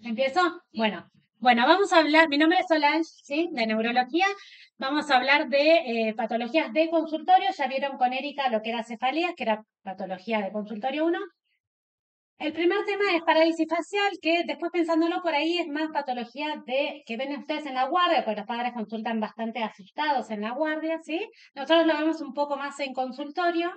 ¿Empiezo? Bueno, vamos a hablar, mi nombre es Solange, ¿sí? De neurología. Vamos a hablar de patologías de consultorio. Ya vieron con Erika lo que era cefalea, que era patología de consultorio 1. El primer tema es parálisis facial, que después pensándolo por ahí es más patología de que ven ustedes en la guardia, porque los padres consultan bastante asustados en la guardia, ¿sí? Nosotros lo vemos un poco más en consultorio.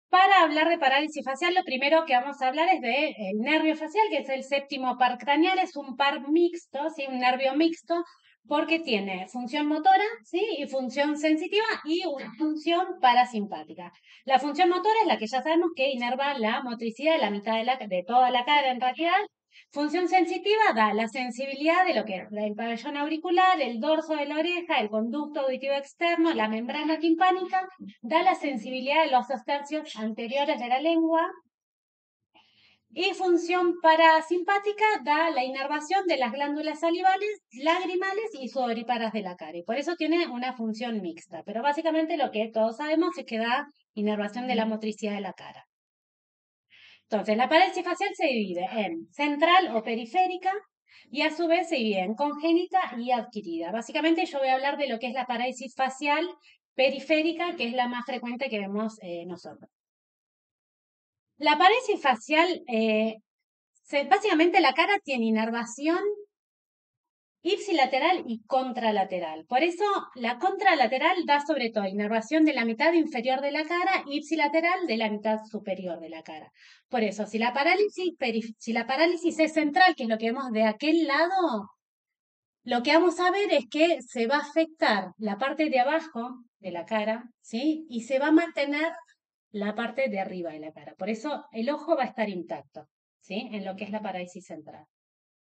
Para hablar de parálisis facial, lo primero que vamos a hablar es del nervio facial, que es el séptimo par craneal, es un par mixto, ¿sí? Un nervio mixto, porque tiene función motora, ¿sí? Y función sensitiva y una función parasimpática. La función motora es la que ya sabemos que inerva la motricidad de la mitad de toda la cara en realidad. Función sensitiva da la sensibilidad de lo que es el pabellón auricular, el dorso de la oreja, el conducto auditivo externo, la membrana timpánica, da la sensibilidad de los dos tercios anteriores de la lengua. Y función parasimpática da la inervación de las glándulas salivales, lagrimales y sudoríparas de la cara. Y por eso tiene una función mixta. Pero básicamente lo que todos sabemos es que da inervación de la motricidad de la cara. Entonces, la parálisis facial se divide en central o periférica y a su vez se divide en congénita y adquirida. Básicamente yo voy a hablar de lo que es la parálisis facial periférica, que es la más frecuente que vemos nosotros. La parálisis facial, básicamente la cara tiene inervación ipsilateral y contralateral. Por eso la contralateral da sobre todo inervación de la mitad inferior de la cara y ipsilateral de la mitad superior de la cara. Por eso, si la parálisis es central, que es lo que vemos de aquel lado, lo que vamos a ver es que se va a afectar la parte de abajo de la cara, ¿sí? Y se va a mantener la parte de arriba de la cara. Por eso el ojo va a estar intacto, ¿sí? En lo que es la parálisis central.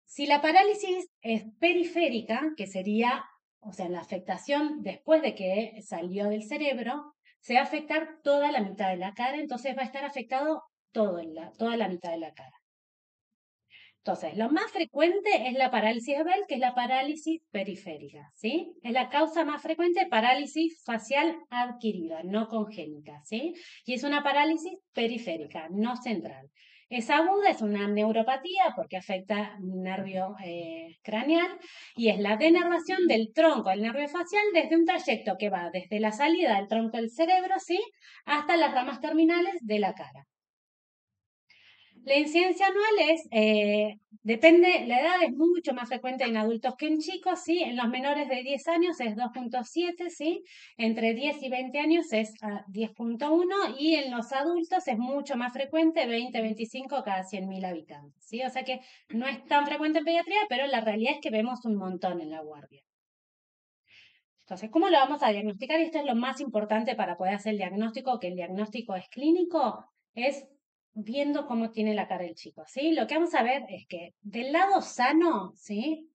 Si la parálisis es periférica, que sería, o sea, la afectación después de que salió del cerebro, se va a afectar toda la mitad de la cara, entonces va a estar afectado toda la mitad de la cara. Entonces, lo más frecuente es la parálisis de Bell, que es la parálisis periférica, ¿sí? Es la causa más frecuente de parálisis facial adquirida, no congénita, ¿sí? Y es una parálisis periférica, no central. Es aguda, es una neuropatía porque afecta un nervio craneal y es la denervación del tronco del nervio facial desde un trayecto que va desde la salida del tronco del cerebro, ¿sí? Hasta las ramas terminales de la cara. La incidencia anual depende, la edad es mucho más frecuente en adultos que en chicos, ¿sí? En los menores de 10 años es 2.7, ¿sí? Entre 10 y 20 años es 10.1 y en los adultos es mucho más frecuente, 20-25 cada 100.000 habitantes, ¿sí? O sea que no es tan frecuente en pediatría, pero la realidad es que vemos un montón en la guardia. Entonces, ¿cómo lo vamos a diagnosticar? Y esto es lo más importante para poder hacer el diagnóstico, que el diagnóstico es clínico, es viendo cómo tiene la cara el chico, ¿sí? Lo que vamos a ver es que del lado sano, ¿sí?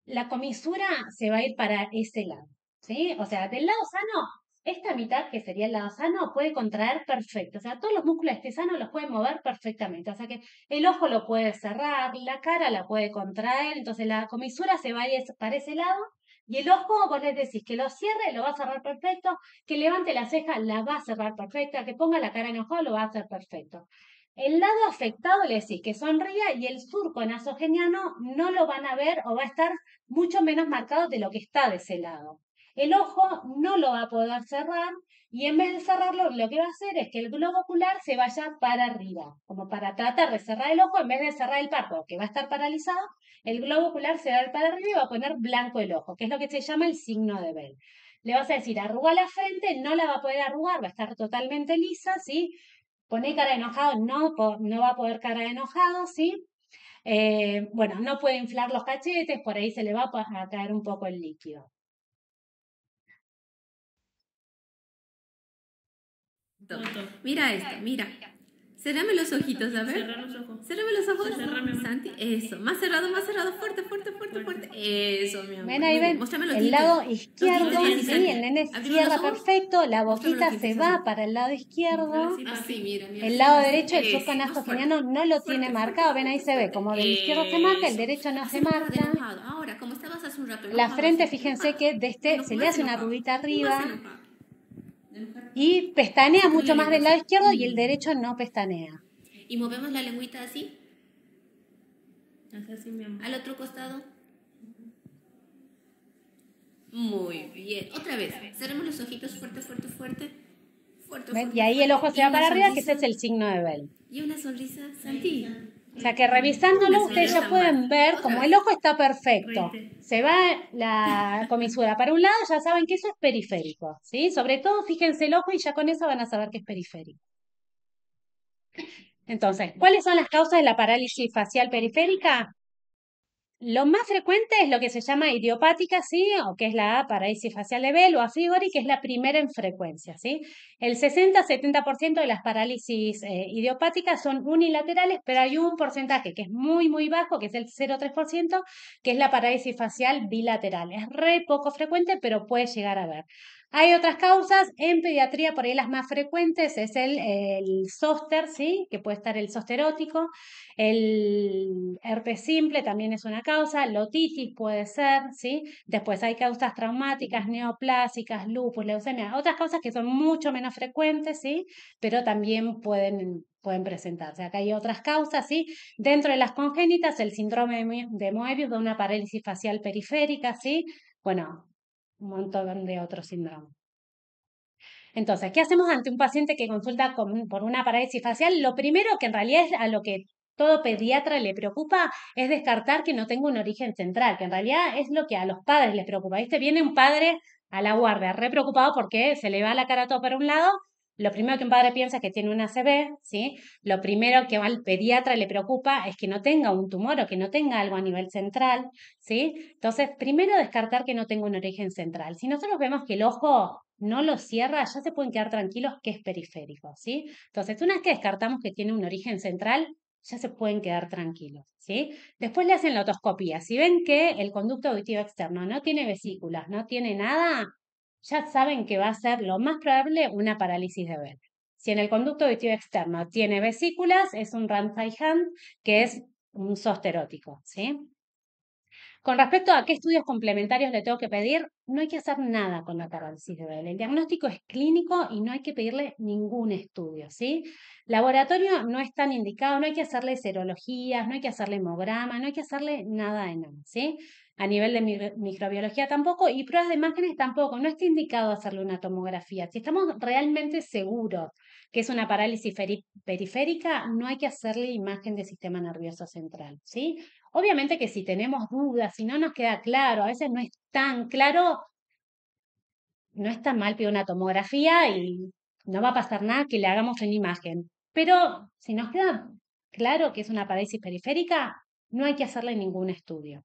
La comisura se va a ir para ese lado, ¿sí? O sea, del lado sano, esta mitad, que sería el lado sano, puede contraer perfecto. O sea, todos los músculos de este sano los puede mover perfectamente. O sea que el ojo lo puede cerrar, la cara la puede contraer, entonces la comisura se va a ir para ese lado. Y el ojo, vos le decís que lo cierre, lo va a cerrar perfecto, que levante la ceja, la va a cerrar perfecta, que ponga la cara enojada, lo va a hacer perfecto. El lado afectado le decís que sonría y el surco nasogeniano no lo van a ver o va a estar mucho menos marcado de lo que está de ese lado. El ojo no lo va a poder cerrar y en vez de cerrarlo, lo que va a hacer es que el globo ocular se vaya para arriba, como para tratar de cerrar el ojo en vez de cerrar el párpado, que va a estar paralizado, el globo ocular se va a ir para arriba y va a poner blanco el ojo, que es lo que se llama el signo de Bell. Le vas a decir, arruga la frente, no la va a poder arrugar, va a estar totalmente lisa, ¿sí? Pone cara de enojado, no va a poder cara de enojado, ¿sí? Bueno, no puede inflar los cachetes, por ahí se le va a caer un poco el líquido. Mira esto, mira. Cerrame los ojitos, a ver. Cerrar los ojos. Cérrame los ojos, Cerrame. Santi. Eso, más cerrado, fuerte, fuerte, fuerte, fuerte. Eso, mi amor. Ven ahí, Muy bien. ven. Muéstrame los El dientes. lado Los izquierdo, dientes, sí, Santi. el nene Abrimos cierra los ojos. perfecto, la Muéstrame boquita los se dientes, va así. para el lado izquierdo. Así, mira. El lado derecho, el Eso, surco más nasogeniano fuerte. no lo Fuerte, tiene fuerte, marcado. Ven ahí fuerte, se ve, fuerte. como del izquierdo se marca, el Eso. derecho no se Haceme cara de marca. enojado. Ahora, como estabas hace un rato La enojado, frente, así, fíjense enojado. que de este se le hace una enojado. rubita Más arriba enojado. y pestanea Sácame mucho la más del lengua lado así. izquierdo y el derecho no pestanea. Y movemos la lengüita así, Haz así, mi amor. al otro costado. Muy bien. Otra vez. Cerramos los ojitos fuerte, fuerte, fuerte. Fuerte, ¿Ven? fuerte, Y ahí el ojo fuerte. se Y va una para arriba, que ese sonrisa. es el signo de Bell. Y una sonrisa, Santi. O sea que revisándolo Una ustedes ya sonrisa pueden más. ver Otra como vez. el ojo está perfecto. Reíte. Se va la comisura para un lado, ya saben que eso es periférico, ¿sí? Sobre todo fíjense el ojo y ya con eso van a saber que es periférico. Entonces, ¿cuáles son las causas de la parálisis facial periférica? Lo más frecuente es lo que se llama idiopática, ¿sí? O que es la parálisis facial de Bell o a Frigori, que es la primera en frecuencia, ¿sí? El 60-70% de las parálisis idiopáticas son unilaterales, pero hay un porcentaje que es muy, muy bajo, que es el 0,3%, que es la parálisis facial bilateral. Es re poco frecuente, pero puede llegar a haber. Hay otras causas, en pediatría por ahí las más frecuentes es el zóster, ¿sí? Que puede estar el zósterótico. El herpes simple también es una causa, la otitis puede ser, ¿sí? Después hay causas traumáticas, neoplásicas, lupus, leucemia, otras causas que son mucho menos frecuentes, ¿sí? Pero también pueden presentarse. Acá hay otras causas, ¿sí? Dentro de las congénitas, el síndrome de Moebius, de una parálisis facial periférica, ¿sí? Bueno, un montón de otros síndromes. Entonces, ¿qué hacemos ante un paciente que consulta por una parálisis facial? Lo primero que en realidad es a lo que todo pediatra le preocupa es descartar que no tenga un origen central, que en realidad es lo que a los padres les preocupa. ¿Viste? Viene un padre a la guardia re preocupado porque se le va la cara todo para un lado. Lo primero que un padre piensa es que tiene una ACV, ¿sí? Lo primero que al pediatra le preocupa es que no tenga un tumor o que no tenga algo a nivel central, ¿sí? Entonces, primero descartar que no tenga un origen central. Si nosotros vemos que el ojo no lo cierra, ya se pueden quedar tranquilos que es periférico, ¿sí? Entonces, una vez que descartamos que tiene un origen central, ya se pueden quedar tranquilos, ¿sí? Después le hacen la otoscopía. Si ven que el conducto auditivo externo no tiene vesículas, no tiene nada, ya saben que va a ser lo más probable una parálisis de Bell. Si en el conducto auditivo externo tiene vesículas, es un Ramsay-Hunt, que es un zosterótico, ¿sí? Con respecto a qué estudios complementarios le tengo que pedir, no hay que hacer nada con la parálisis de Bell. El diagnóstico es clínico y no hay que pedirle ningún estudio, ¿sí? Laboratorio no es tan indicado, no hay que hacerle serologías, no hay que hacerle hemograma, no hay que hacerle nada de nada, ¿sí? A nivel de microbiología tampoco y pruebas de imágenes tampoco, no está indicado hacerle una tomografía. Si estamos realmente seguros que es una parálisis periférica, no hay que hacerle imagen del sistema nervioso central, ¿sí? Obviamente que si tenemos dudas, si no nos queda claro, a veces no es tan claro, no es tan mal pedir una tomografía y no va a pasar nada que le hagamos una imagen. Pero si nos queda claro que es una parálisis periférica, no hay que hacerle ningún estudio.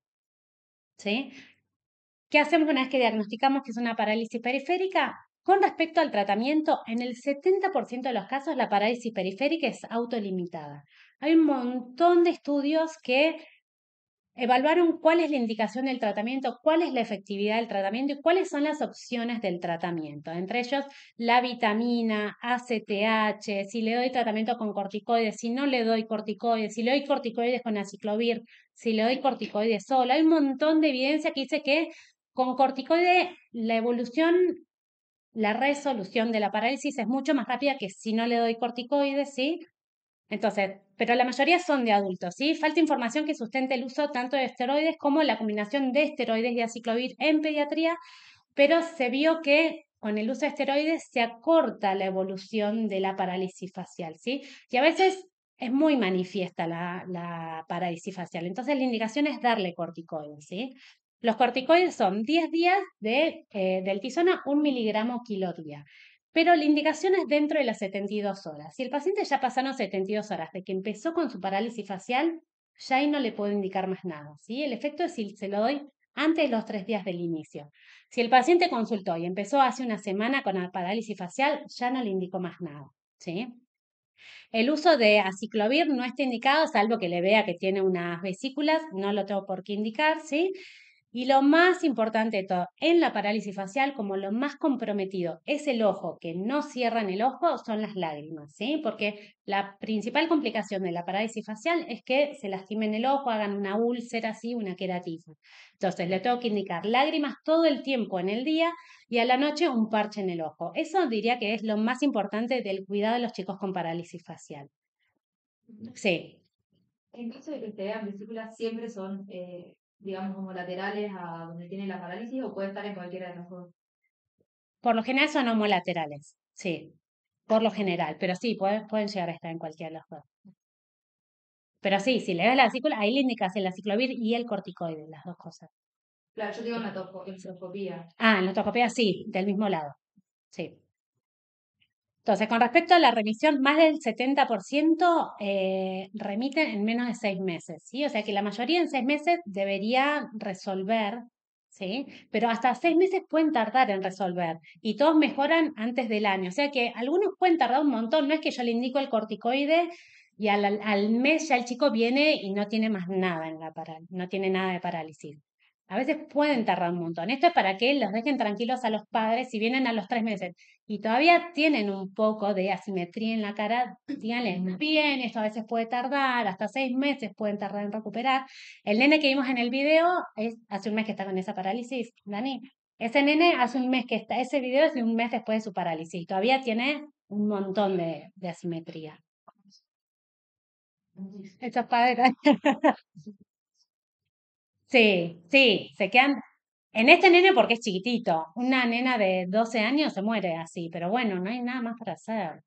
¿Sí? ¿Qué hacemos una vez que diagnosticamos que es una parálisis periférica? Con respecto al tratamiento, en el 70% de los casos la parálisis periférica es autolimitada. Hay un montón de estudios que evaluaron cuál es la indicación del tratamiento, cuál es la efectividad del tratamiento y cuáles son las opciones del tratamiento. Entre ellos, la vitamina, ACTH, si le doy tratamiento con corticoides, si no le doy corticoides, si le doy corticoides con aciclovir, si le doy corticoides solo. Hay un montón de evidencia que dice que con corticoide la evolución, la resolución de la parálisis es mucho más rápida que si no le doy corticoides, ¿sí? Entonces, pero la mayoría son de adultos, ¿sí? Falta información que sustente el uso tanto de esteroides como la combinación de esteroides y aciclovir en pediatría, pero se vio que con el uso de esteroides se acorta la evolución de la parálisis facial, ¿sí? Y a veces es muy manifiesta la parálisis facial, entonces la indicación es darle corticoides, ¿sí? Los corticoides son 10 días del tisona, 1 miligramo kilo día. Pero la indicación es dentro de las 72 horas. Si el paciente ya pasaron 72 horas de que empezó con su parálisis facial, ya ahí no le puedo indicar más nada, ¿sí? El efecto es si se lo doy antes de los 3 días del inicio. Si el paciente consultó y empezó hace una semana con la parálisis facial, ya no le indico más nada, ¿sí? El uso de aciclovir no está indicado, salvo que le vea que tiene unas vesículas, no lo tengo por qué indicar, ¿sí? Y lo más importante de todo, en la parálisis facial, como lo más comprometido es el ojo, que no cierran el ojo, son las lágrimas, ¿sí? Porque la principal complicación de la parálisis facial es que se lastimen el ojo, hagan una úlcera, así, una queratitis. Entonces, le tengo que indicar lágrimas todo el tiempo en el día y a la noche un parche en el ojo. Eso diría que es lo más importante del cuidado de los chicos con parálisis facial. Sí. En caso de que te vean vesículas, siempre son, digamos, como laterales a donde tiene la parálisis o puede estar en cualquiera de los dos. Por lo general son homolaterales, sí, por lo general, pero sí, pueden llegar a estar en cualquiera de los dos. Pero sí, si le ves la vesícula, ahí le indicas el aciclovir y el corticoide, las dos cosas. Claro, yo digo en la endoscopía. Ah, en la otoscopía sí, del mismo lado, sí. Entonces, con respecto a la remisión, más del 70% remiten en menos de 6 meses, ¿sí? O sea que la mayoría en 6 meses debería resolver, ¿sí? Pero hasta 6 meses pueden tardar en resolver y todos mejoran antes del año. O sea que algunos pueden tardar un montón. No es que yo le indico el corticoide y al mes ya el chico viene y no tiene más nada en la no tiene nada de parálisis. A veces pueden tardar un montón. Esto es para que los dejen tranquilos a los padres si vienen a los 3 meses y todavía tienen un poco de asimetría en la cara, díganle, bien, esto a veces puede tardar, hasta 6 meses pueden tardar en recuperar. El nene que vimos en el video hace un mes que está con esa parálisis, Dani. Ese nene hace un mes que está, ese video es de un mes después de su parálisis, todavía tiene un montón de asimetría. Estos padres. Sí, sí, se quedan. En este nene porque es chiquitito. Una nena de 12 años se muere así, pero bueno, no hay nada más para hacer.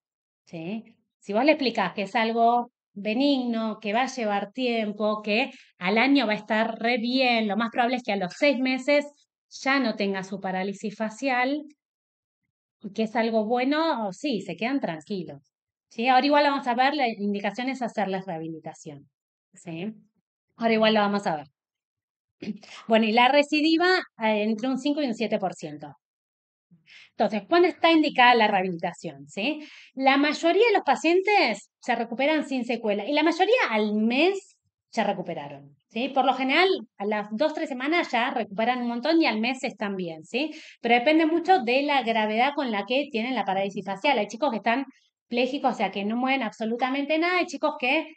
¿Sí? Si vos le explicás que es algo benigno, que va a llevar tiempo, que al año va a estar re bien, lo más probable es que a los 6 meses ya no tenga su parálisis facial, y que es algo bueno, o sí, se quedan tranquilos. ¿Sí? Ahora igual vamos a ver, la indicación es hacerles rehabilitación. ¿Sí? Ahora igual lo vamos a ver. Bueno, y la recidiva entre un 5 y un 7%. Entonces, ¿cuándo está indicada la rehabilitación? ¿Sí? La mayoría de los pacientes se recuperan sin secuela y la mayoría al mes ya recuperaron. ¿Sí? Por lo general, a las 2-3 semanas ya recuperan un montón y al mes están bien, ¿sí? Pero depende mucho de la gravedad con la que tienen la parálisis facial. Hay chicos que están plégicos, o sea, que no mueven absolutamente nada, hay chicos que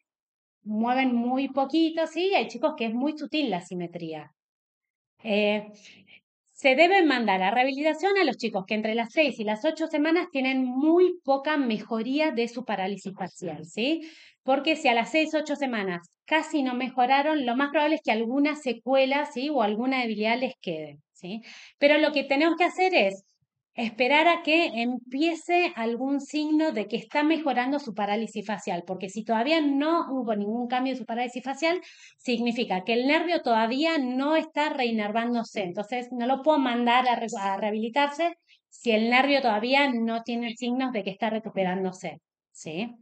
mueven muy poquito, ¿sí? Hay chicos que es muy sutil la simetría. Se debe mandar a rehabilitación a los chicos que entre las 6 y las 8 semanas tienen muy poca mejoría de su parálisis facial, ¿sí? Porque si a las 6 o 8 semanas casi no mejoraron, lo más probable es que alguna secuela, ¿sí? O alguna debilidad les quede, ¿sí? Pero lo que tenemos que hacer es esperar a que empiece algún signo de que está mejorando su parálisis facial, porque si todavía no hubo ningún cambio en su parálisis facial, significa que el nervio todavía no está reinervándose, entonces no lo puedo mandar a rehabilitarse si el nervio todavía no tiene signos de que está recuperándose, ¿sí?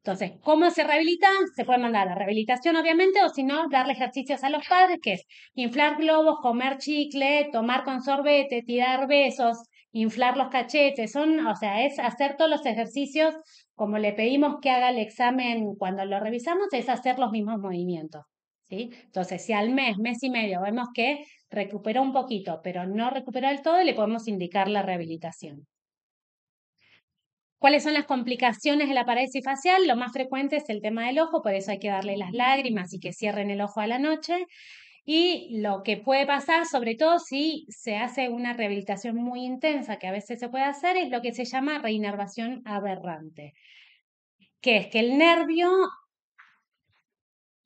Entonces, ¿cómo se rehabilita? Se puede mandar a rehabilitación, obviamente, o si no, darle ejercicios a los padres, que es inflar globos, comer chicle, tomar con sorbete, tirar besos, inflar los cachetes, o sea, es hacer todos los ejercicios, como le pedimos que haga el examen cuando lo revisamos, es hacer los mismos movimientos, ¿sí? Entonces, si al mes y medio vemos que recuperó un poquito, pero no recuperó del todo, le podemos indicar la rehabilitación. ¿Cuáles son las complicaciones de la parálisis facial? Lo más frecuente es el tema del ojo, por eso hay que darle las lágrimas y que cierren el ojo a la noche. Y lo que puede pasar, sobre todo si se hace una rehabilitación muy intensa, que a veces se puede hacer, es lo que se llama reinervación aberrante, que es que el nervio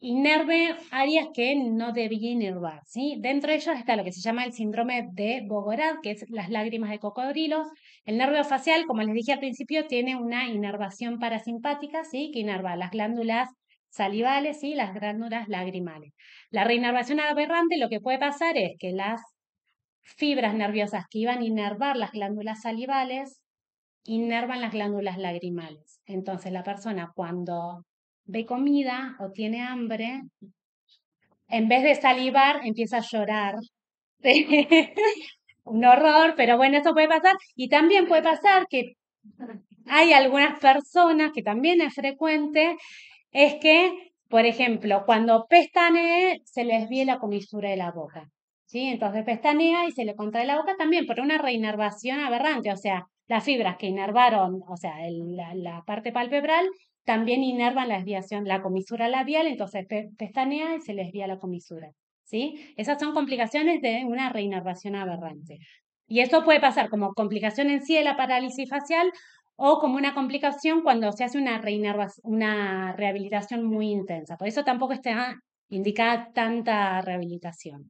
inerve áreas que no debía inervar, ¿sí? Dentro de ellos está lo que se llama el síndrome de Bogorad, que es las lágrimas de cocodrilo. El nervio facial, como les dije al principio, tiene una inervación parasimpática, ¿sí? Que inerva las glándulas salivales y las glándulas lagrimales. La reinervación aberrante lo que puede pasar es que las fibras nerviosas que iban a inervar las glándulas salivales inervan las glándulas lagrimales. Entonces la persona cuando ve comida o tiene hambre, en vez de salivar, empieza a llorar. Un horror, pero bueno, eso puede pasar. Y también puede pasar que hay algunas personas que también es frecuente, es que, por ejemplo, cuando pestanee se les desvíe la comisura de la boca, ¿sí? Entonces pestanea y se le contrae la boca también por una reinervación aberrante, o sea, las fibras que inervaron, o sea, la parte palpebral, también inervan la desviación, la comisura labial, entonces pestanea y se les desvía la comisura, ¿sí? Esas son complicaciones de una reinervación aberrante. Y esto puede pasar como complicación en sí de la parálisis facial o como una complicación cuando se hace una rehabilitación muy intensa. Por eso tampoco está indicada tanta rehabilitación.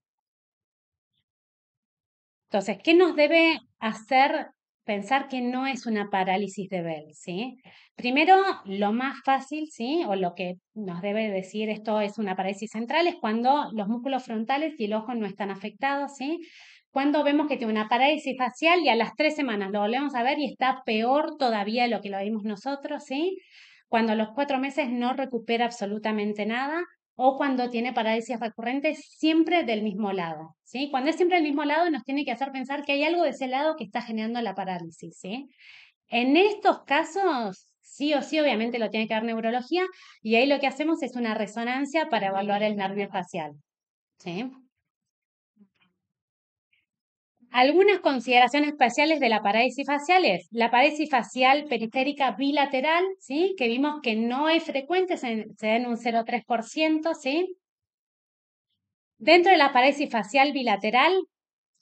Entonces, ¿qué nos debe hacer pensar que no es una parálisis de Bell? ¿Sí? Primero, lo más fácil, ¿sí? O lo que nos debe decir esto es una parálisis central es cuando los músculos frontales y el ojo no están afectados, ¿sí? Cuando vemos que tiene una parálisis facial y a las 3 semanas lo volvemos a ver y está peor todavía de lo que lo vimos nosotros, ¿sí? Cuando a los 4 meses no recupera absolutamente nada o cuando tiene parálisis recurrentes siempre del mismo lado, ¿sí? Cuando es siempre del mismo lado nos tiene que hacer pensar que hay algo de ese lado que está generando la parálisis, ¿sí? En estos casos, sí o sí, obviamente lo tiene que dar neurología y ahí lo que hacemos es una resonancia para evaluar el nervio facial, ¿sí? Algunas consideraciones especiales de la parálisis facial es la parálisis facial periférica bilateral, ¿sí? Que vimos que no es frecuente, se da en un 0,3%, ¿sí? Dentro de la parálisis facial bilateral,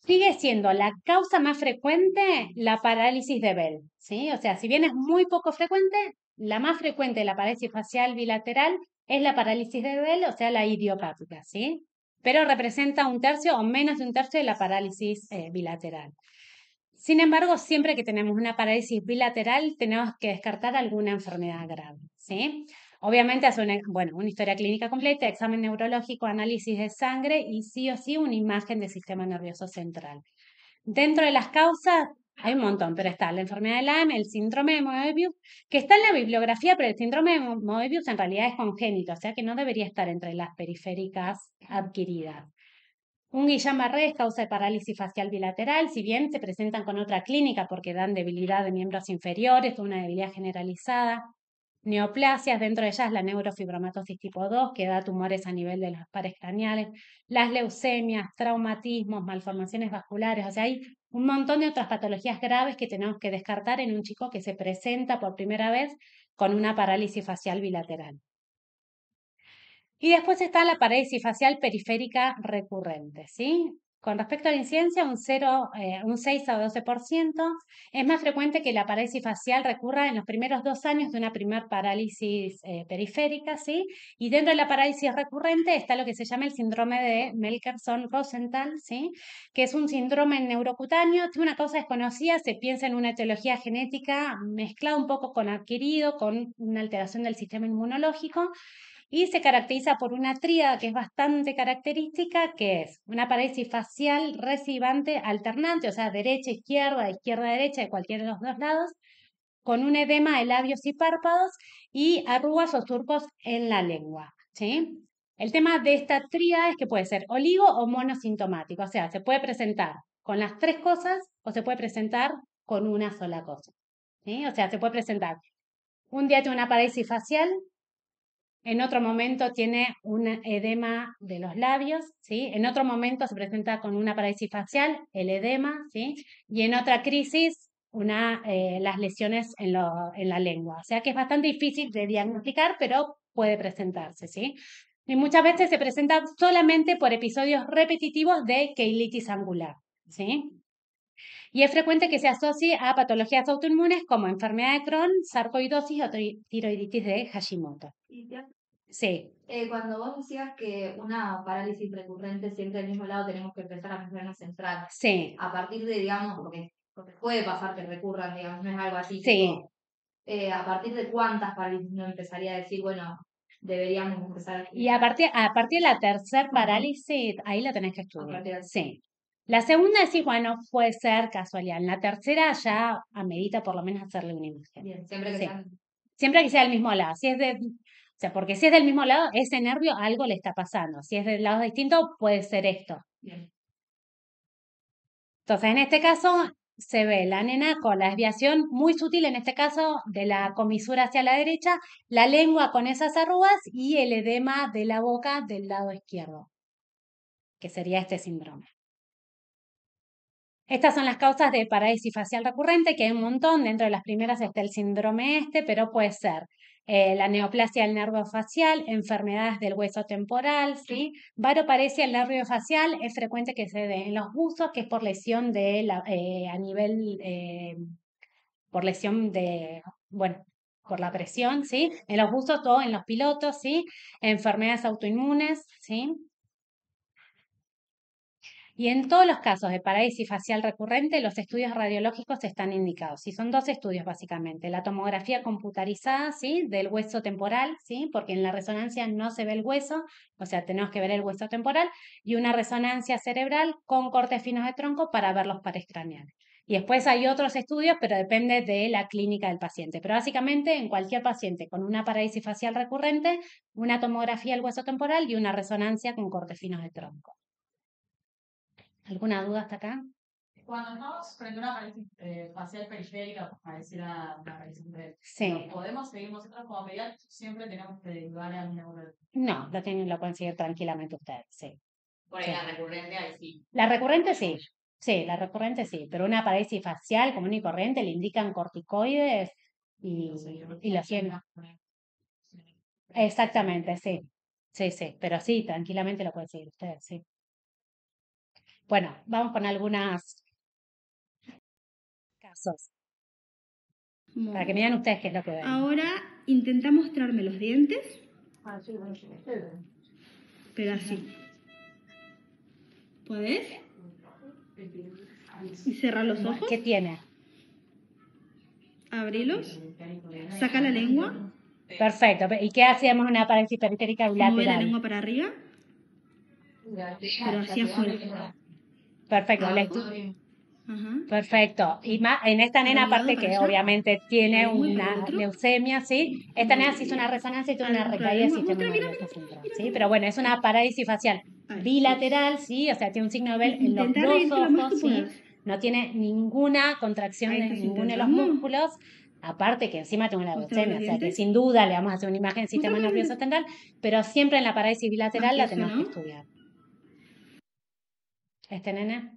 sigue siendo la causa más frecuente la parálisis de Bell, ¿sí? O sea, si bien es muy poco frecuente, la más frecuente de la parálisis facial bilateral es la parálisis de Bell, o sea, la idiopática, ¿sí? Pero representa un tercio o menos de un tercio de la parálisis bilateral. Sin embargo, siempre que tenemos una parálisis bilateral, tenemos que descartar alguna enfermedad grave, ¿sí? Obviamente hacer una historia clínica completa, examen neurológico, análisis de sangre y sí o sí una imagen del sistema nervioso central. Dentro de las causas hay un montón, pero está la enfermedad de Lyme, el síndrome de Moebius, que está en la bibliografía, pero el síndrome de Moebius en realidad es congénito, o sea que no debería estar entre las periféricas adquiridas. Un Guillain-Barré es causa de parálisis facial bilateral, si bien se presentan con otra clínica porque dan debilidad de miembros inferiores o una debilidad generalizada. Neoplasias, dentro de ellas la neurofibromatosis tipo 2, que da tumores a nivel de los pares craneales, las leucemias, traumatismos, malformaciones vasculares, o sea, hay un montón de otras patologías graves que tenemos que descartar en un chico que se presenta por primera vez con una parálisis facial bilateral. Y después está la parálisis facial periférica recurrente, ¿sí? Con respecto a la incidencia, un 6 a 12%. Es más frecuente que la parálisis facial recurra en los primeros 2 años de una primer parálisis periférica, ¿sí? Y dentro de la parálisis recurrente está lo que se llama el síndrome de Melkersson-Rosenthal, ¿sí? Que es un síndrome neurocutáneo, tiene una causa desconocida, se piensa en una etiología genética mezclada un poco con adquirido, con una alteración del sistema inmunológico, y se caracteriza por una tríada que es bastante característica, que es una parálisis facial recidivante alternante, o sea, derecha-izquierda, izquierda-derecha, de cualquiera de los dos lados, con un edema de labios y párpados y arrugas o surcos en la lengua, ¿sí? El tema de esta tríada es que puede ser oligo o monosintomático, o sea, se puede presentar con las tres cosas o se puede presentar con una sola cosa, ¿sí? O sea, se puede presentar un día tiene una parálisis facial, en otro momento tiene un edema de los labios, ¿sí? En otro momento se presenta con una parálisis facial, el edema, ¿sí? Y en otra crisis, las lesiones en la lengua. O sea que es bastante difícil de diagnosticar, pero puede presentarse, ¿sí? Y muchas veces se presenta solamente por episodios repetitivos de queilitis angular, ¿sí? Y es frecuente que se asocie a patologías autoinmunes como enfermedad de Crohn, sarcoidosis o tiroiditis de Hashimoto. Sí, Cuando vos decías que una parálisis recurrente siempre del mismo lado tenemos que empezar a pensar en la central, sí, a partir de, digamos, porque puede pasar que recurran, digamos, no es algo así, sí. a partir de cuántas parálisis no empezaría a decir, bueno, deberíamos empezar Y a partir de la tercera parálisis, ahí la tenés que estudiar. Sí. La segunda decís, bueno, puede ser casualidad. En la tercera ya amerita por lo menos hacerle una imagen. Bien, siempre que Sí. sean... Siempre que sea del mismo lado. O sea, porque si es del mismo lado, ese nervio algo le está pasando. Si es de lados distintos, puede ser esto. Bien. Entonces, en este caso, se ve la nena con la desviación muy sutil, en este caso, de la comisura hacia la derecha, la lengua con esas arrugas y el edema de la boca del lado izquierdo, que sería este síndrome. Estas son las causas de parálisis facial recurrente, que hay un montón. Dentro de las primeras está el síndrome pero puede ser la neoplasia del nervio facial, enfermedades del hueso temporal, ¿sí? Varoparesia del nervio facial es frecuente que se dé en los buzos, que es por lesión de a nivel, por lesión de, bueno, por la presión, ¿sí? En los buzos o en los pilotos, ¿sí? Enfermedades autoinmunes, ¿sí? Y en todos los casos de parálisis facial recurrente, los estudios radiológicos están indicados. Y son dos estudios básicamente. La tomografía computarizada, ¿sí? Del hueso temporal, ¿sí? Porque en la resonancia no se ve el hueso, o sea, tenemos que ver el hueso temporal, y una resonancia cerebral con cortes finos de tronco para ver los pares craneales. Y después hay otros estudios, pero depende de la clínica del paciente. Pero básicamente en cualquier paciente con una parálisis facial recurrente, una tomografía del hueso temporal y una resonancia con cortes finos de tronco. ¿Alguna duda hasta acá? Cuando estamos frente a una parálisis facial periférica, pareciera una parálisis breve, Sí. ¿podemos seguir nosotros como pediatras? Siempre tenemos que derivar a un neurólogo. No, lo pueden seguir tranquilamente ustedes, sí. Por ahí Sí. la recurrente, ahí sí. La recurrente sí, sí, la recurrente sí, pero una parálisis facial común y corriente le indican corticoides y lo tienen. Exactamente, sí. Sí, sí, pero sí, tranquilamente lo pueden seguir ustedes, sí. Bueno, vamos con algunos casos, para que me digan ustedes qué es lo que ven. Ahora intenta mostrarme los dientes, pero así. ¿Podés? Y cerrar los ojos, ¿Qué tiene? abrilos, saca la lengua, Perfecto. ¿Y qué hacíamos en una parálisis periférica mueve la bilateral? lengua para arriba, pero hacia afuera. Perfecto. Ajá. Perfecto. Y más, en esta nena, Para un lado, aparte para que allá. obviamente tiene Para el una otro. leucemia, ¿sí? Esta nena se hizo una resonancia y tuvo una Adentro de la recaída del lengua. sistema Muestra, nervioso central, ¿sí? Pero bueno, es una parálisis facial Ahí. bilateral, ¿sí? O sea, tiene un signo de Bell en los Intenta dos reírte lo más ojos, que ¿sí? puedas. No tiene ninguna contracción Ahí de estás ninguno de los intentando. músculos. Aparte que encima tiene una Mostrar leucemia, los o sea que dientes. sin duda le vamos a hacer una imagen del sistema Mostrar los nervioso dientes. central, pero siempre en la parálisis bilateral Más que la eso, tenemos que ¿no? estudiar. ¿Este nene?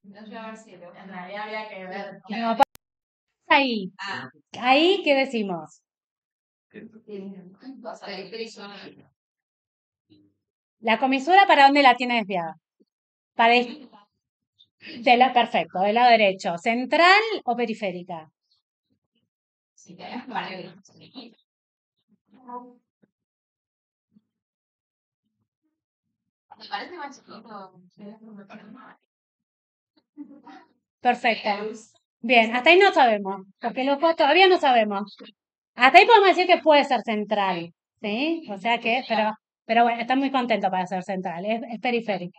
No sé a ver si en realidad habría que ver. No, ahí. Ahí, ¿qué decimos? La comisura, ¿para dónde la tiene desviada? Para perfecto, del lado derecho. ¿Central o periférica? Si tenés para ¿te parece más chiquito? Perfecto. Bien, hasta ahí no sabemos, porque el ojo todavía no sabemos. Hasta ahí podemos decir que puede ser central, ¿sí? O sea que, pero bueno, está muy contento para ser central, es periférico.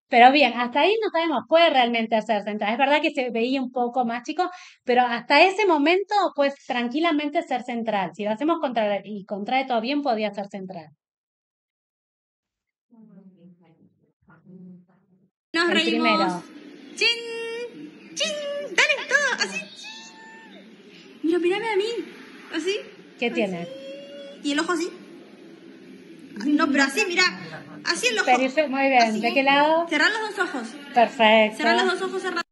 Pero bien, hasta ahí no sabemos, puede realmente ser central. Es verdad que se veía un poco más chico, pero hasta ese momento, pues tranquilamente ser central. Si lo hacemos y contrae todo bien, podría ser central. Nos El reímos. primero. ¡Chin! ¡Chin! Dale, todo, así. Mira, mírame a mí. Así. ¿Qué así. tiene? Y el ojo así. No, pero así, mira. Así el ojo. Muy bien. Así. ¿De qué lado? Cerrar los dos ojos. Perfecto. Cerrar los dos ojos cerrados.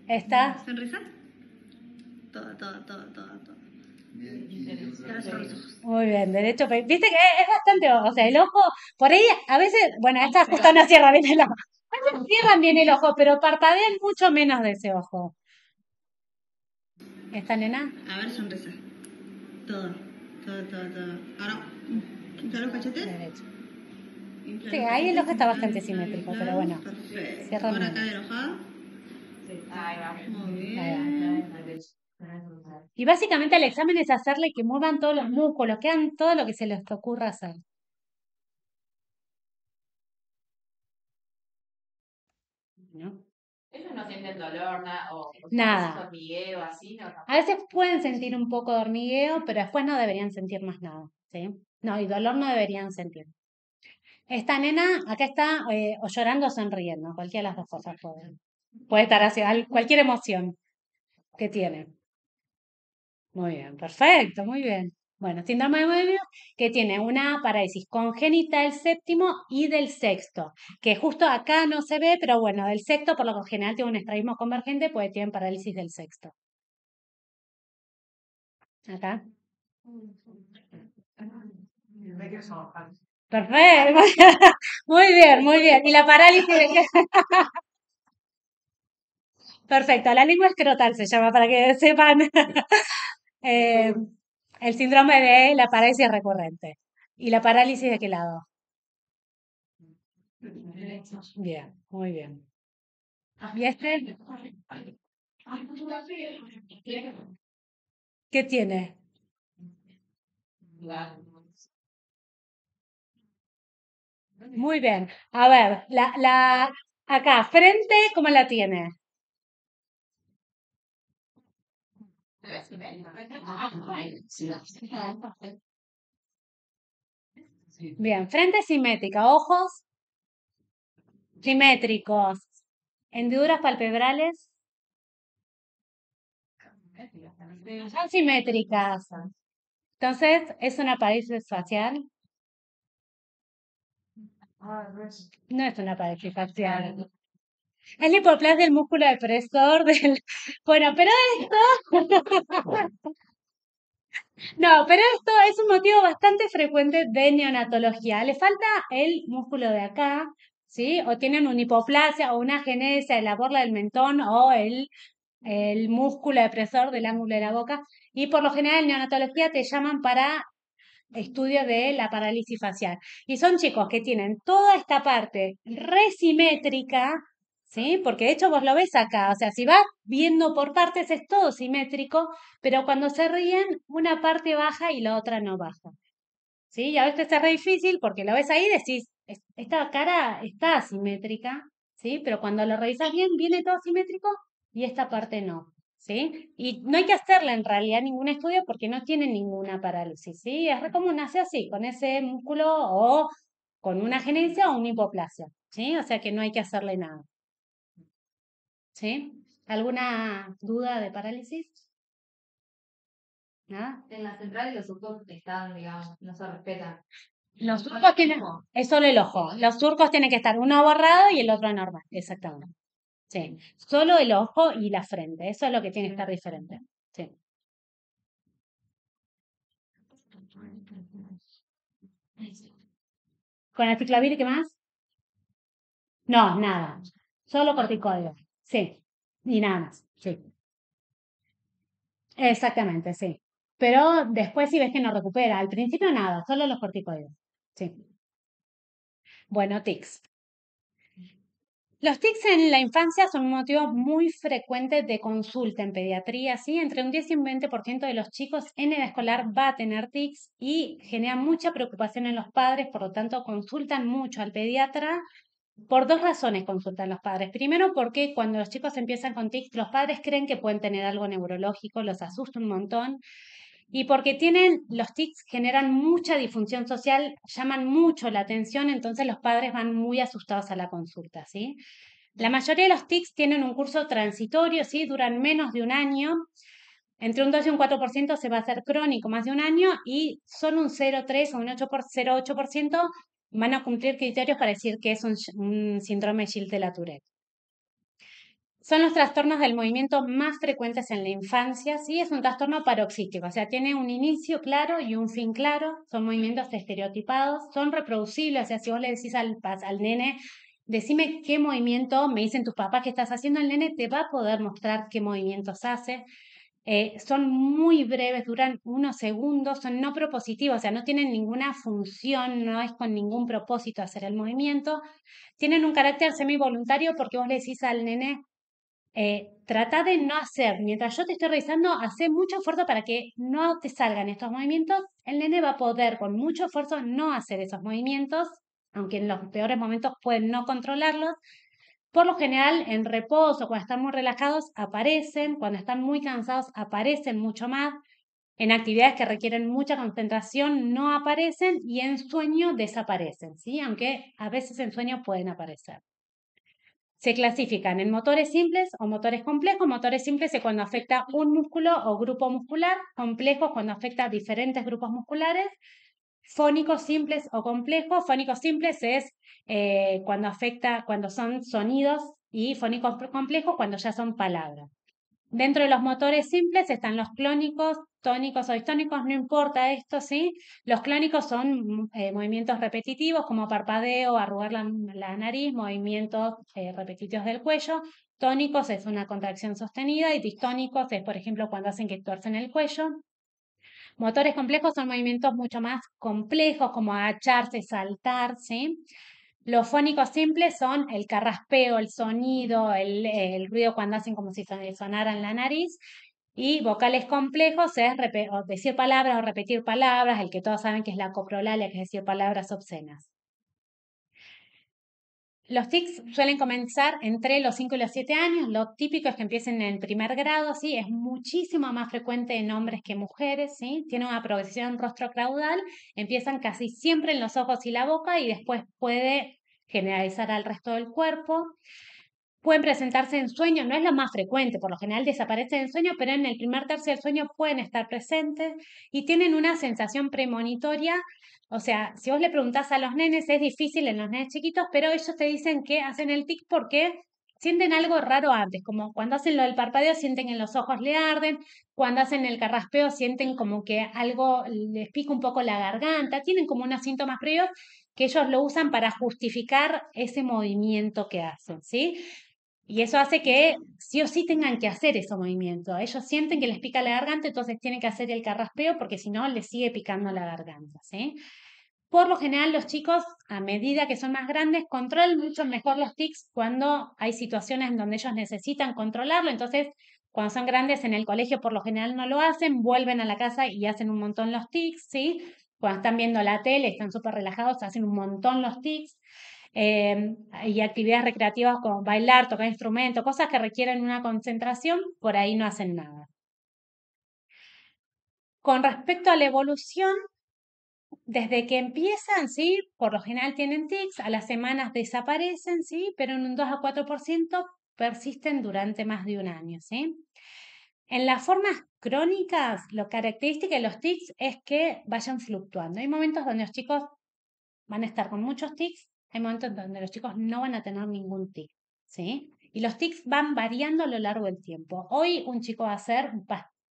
¿Está? Sonrisa. Todo. Ahora cerrar los ojos. Muy bien, derecho. Viste que es bastante, o sea, el ojo, por ahí a veces, bueno, estas justo no cierran bien el ojo. A veces cierran bien el ojo, pero parpadean mucho menos de ese ojo. ¿Esta nena? A ver, sonrisa. Todo. Ahora, infla los cachetes. Derecho. Infla Sí, los ahí el cachetes, ojo está infla, bastante infla, simétrico, infla. pero bueno. Perfecto. Cierra Ahora bien. acá de enojada. Ahí va. Muy bien. Ahí va. Y básicamente el examen es hacerle que muevan todos los músculos, que hagan todo lo que se les ocurra hacer. ¿No? Ellos no sienten dolor, nada, o Nada. hormigueo, así, ¿no? A veces pueden sentir un poco de hormigueo, pero después no deberían sentir más nada. ¿sí? No, y dolor no deberían sentir. Esta nena acá está o llorando o sonriendo, cualquiera de las dos cosas puede estar hacia cualquier emoción que tiene. Muy bien, perfecto, muy bien. Bueno, síndrome de Moebius que tiene una parálisis congénita del séptimo y del sexto, que justo acá no se ve, pero bueno, del sexto por lo general tiene un estrabismo convergente, pues tienen parálisis del sexto. Acá. Perfecto. Muy bien, muy bien. ¿Y la parálisis de qué? Perfecto, la lengua escrotal se llama, para que sepan. Eh, el síndrome de la parálisis recurrente. ¿Y la parálisis de qué lado? Bien, muy bien. ¿Y este? ¿Qué tiene? Muy bien. A ver, acá, frente, ¿cómo la tiene? Bien, frente simétrica, ojos simétricos, hendiduras palpebrales son simétricas. Entonces, ¿es una parálisis facial? No es una parálisis facial. Es la hipoplasia del músculo depresor del... Bueno, pero no, pero esto es un motivo bastante frecuente de neonatología. Le falta el músculo de acá, ¿sí? O tienen una hipoplasia o una agenesia de la borla del mentón o el músculo depresor del ángulo de la boca. Y por lo general en neonatología te llaman para estudio de la parálisis facial. Y son chicos que tienen toda esta parte resimétrica, ¿sí? Porque de hecho vos lo ves acá, o sea, si vas viendo por partes es todo simétrico, pero cuando se ríen, una parte baja y la otra no baja. ¿Sí? Y a veces es re difícil porque lo ves ahí y decís, esta cara está asimétrica, ¿sí? Pero cuando lo revisas bien, viene todo simétrico y esta parte no. ¿Sí? Y no hay que hacerle en realidad ningún estudio porque no tiene ninguna parálisis, ¿sí? Es re común, nace así, con ese músculo o con una agenesia o una hipoplasia, ¿sí? O sea que no hay que hacerle nada, ¿sí? ¿Alguna duda de parálisis? ¿Nada? En la central los surcos están, digamos, no se respetan. Los surcos tienen, es solo el ojo, los surcos tienen que estar uno borrado y el otro normal, exactamente. Sí, solo el ojo y la frente, eso es lo que tiene que estar diferente. Sí. ¿Con el ciclovir qué más? No, nada. Solo corticoides. Sí. Y nada más. Sí. Exactamente, sí. Pero después si ves que no recupera, al principio nada, solo los corticoides. Sí. Bueno, tics. Los tics en la infancia son un motivo muy frecuente de consulta en pediatría, ¿sí? Entre un 10 y un 20% de los chicos en edad escolar va a tener tics y genera mucha preocupación en los padres, por lo tanto consultan mucho al pediatra. Por dos razones consultan los padres. Primero, porque cuando los chicos empiezan con tics, los padres creen que pueden tener algo neurológico, los asusta un montón. Y porque los tics generan mucha disfunción social, llaman mucho la atención, entonces los padres van muy asustados a la consulta, ¿sí? La mayoría de los tics tienen un curso transitorio, ¿sí? Duran menos de un año. Entre un 2 y un 4% se va a hacer crónico más de un año y solo un 0,3 o un 0,8% van a cumplir criterios para decir que es un síndrome de Gilles-de-la-Tourette. Son los trastornos del movimiento más frecuentes en la infancia, ¿sí? Es un trastorno paroxístico, o sea, tiene un inicio claro y un fin claro, son movimientos estereotipados, son reproducibles, o sea, si vos le decís al nene, decime qué movimiento, me dicen tus papás que estás haciendo, el nene te va a poder mostrar qué movimientos hace. Son muy breves, duran unos segundos, son no propositivos, o sea, no tienen ninguna función, no es con ningún propósito hacer el movimiento. Tienen un carácter semi-voluntario porque vos le decís al nene, trata de no hacer, mientras yo te estoy revisando, hace mucho esfuerzo para que no te salgan estos movimientos. El nene va a poder con mucho esfuerzo no hacer esos movimientos, aunque en los peores momentos pueden no controlarlos. Por lo general, en reposo, cuando están muy relajados, aparecen, cuando están muy cansados, aparecen mucho más. En actividades que requieren mucha concentración no aparecen y en sueño desaparecen, ¿sí? Aunque a veces en sueño pueden aparecer. Se clasifican en motores simples o motores complejos. Motores simples es cuando afecta un músculo o grupo muscular. Complejos cuando afecta diferentes grupos musculares. Fónicos simples o complejos. Fónicos simples es cuando son sonidos, y fónicos complejos cuando ya son palabras. Dentro de los motores simples están los clónicos, tónicos o distónicos, no importa esto, ¿sí? Los clónicos son movimientos repetitivos como parpadeo, arrugar la nariz, movimientos repetitivos del cuello. Tónicos es una contracción sostenida y distónicos es, por ejemplo, cuando hacen que tuercen el cuello. Motores complejos son movimientos mucho más complejos como agacharse, saltar, ¿sí? Los fónicos simples son el carraspeo, el sonido, el ruido cuando hacen como si sonaran la nariz. Y vocales complejos es decir palabras o repetir palabras, el que todos saben que es la coprolalia, que es decir palabras obscenas. Los tics suelen comenzar entre los 5 y los 7 años. Lo típico es que empiecen en el primer grado, ¿sí? Es muchísimo más frecuente en hombres que mujeres, ¿sí? Tiene una progresión rostro-caudal. Empiezan casi siempre en los ojos y la boca y después puede generalizar al resto del cuerpo. Pueden presentarse en sueño, no es lo más frecuente, por lo general desaparecen en sueño, pero en el primer tercio del sueño pueden estar presentes y tienen una sensación premonitoria. O sea, si vos le preguntás a los nenes, es difícil en los nenes chiquitos, pero ellos te dicen que hacen el tic porque sienten algo raro antes, como cuando hacen lo del parpadeo sienten que en los ojos le arden, cuando hacen el carraspeo sienten como que algo les pica un poco la garganta, tienen como unos síntomas previos que ellos lo usan para justificar ese movimiento que hacen, ¿sí? Y eso hace que sí o sí tengan que hacer ese movimiento. Ellos sienten que les pica la garganta, entonces tienen que hacer el carraspeo porque si no les sigue picando la garganta, ¿sí? Por lo general, los chicos, a medida que son más grandes, controlan mucho mejor los tics cuando hay situaciones en donde ellos necesitan controlarlo. Entonces, cuando son grandes en el colegio, por lo general no lo hacen, vuelven a la casa y hacen un montón los tics, ¿sí? Cuando están viendo la tele, están súper relajados, hacen un montón los tics. Y actividades recreativas como bailar, tocar instrumentos, cosas que requieren una concentración, por ahí no hacen nada. Con respecto a la evolución, desde que empiezan, ¿sí? Por lo general tienen tics, a las semanas desaparecen, ¿sí? Pero en un 2 a 4% persisten durante más de un año, ¿sí? En las formas crónicas, lo característico de los tics es que vayan fluctuando. Hay momentos donde los chicos van a estar con muchos tics, hay momentos donde los chicos no van a tener ningún tic, ¿sí? Y los tics van variando a lo largo del tiempo. Hoy un chico va a hacer un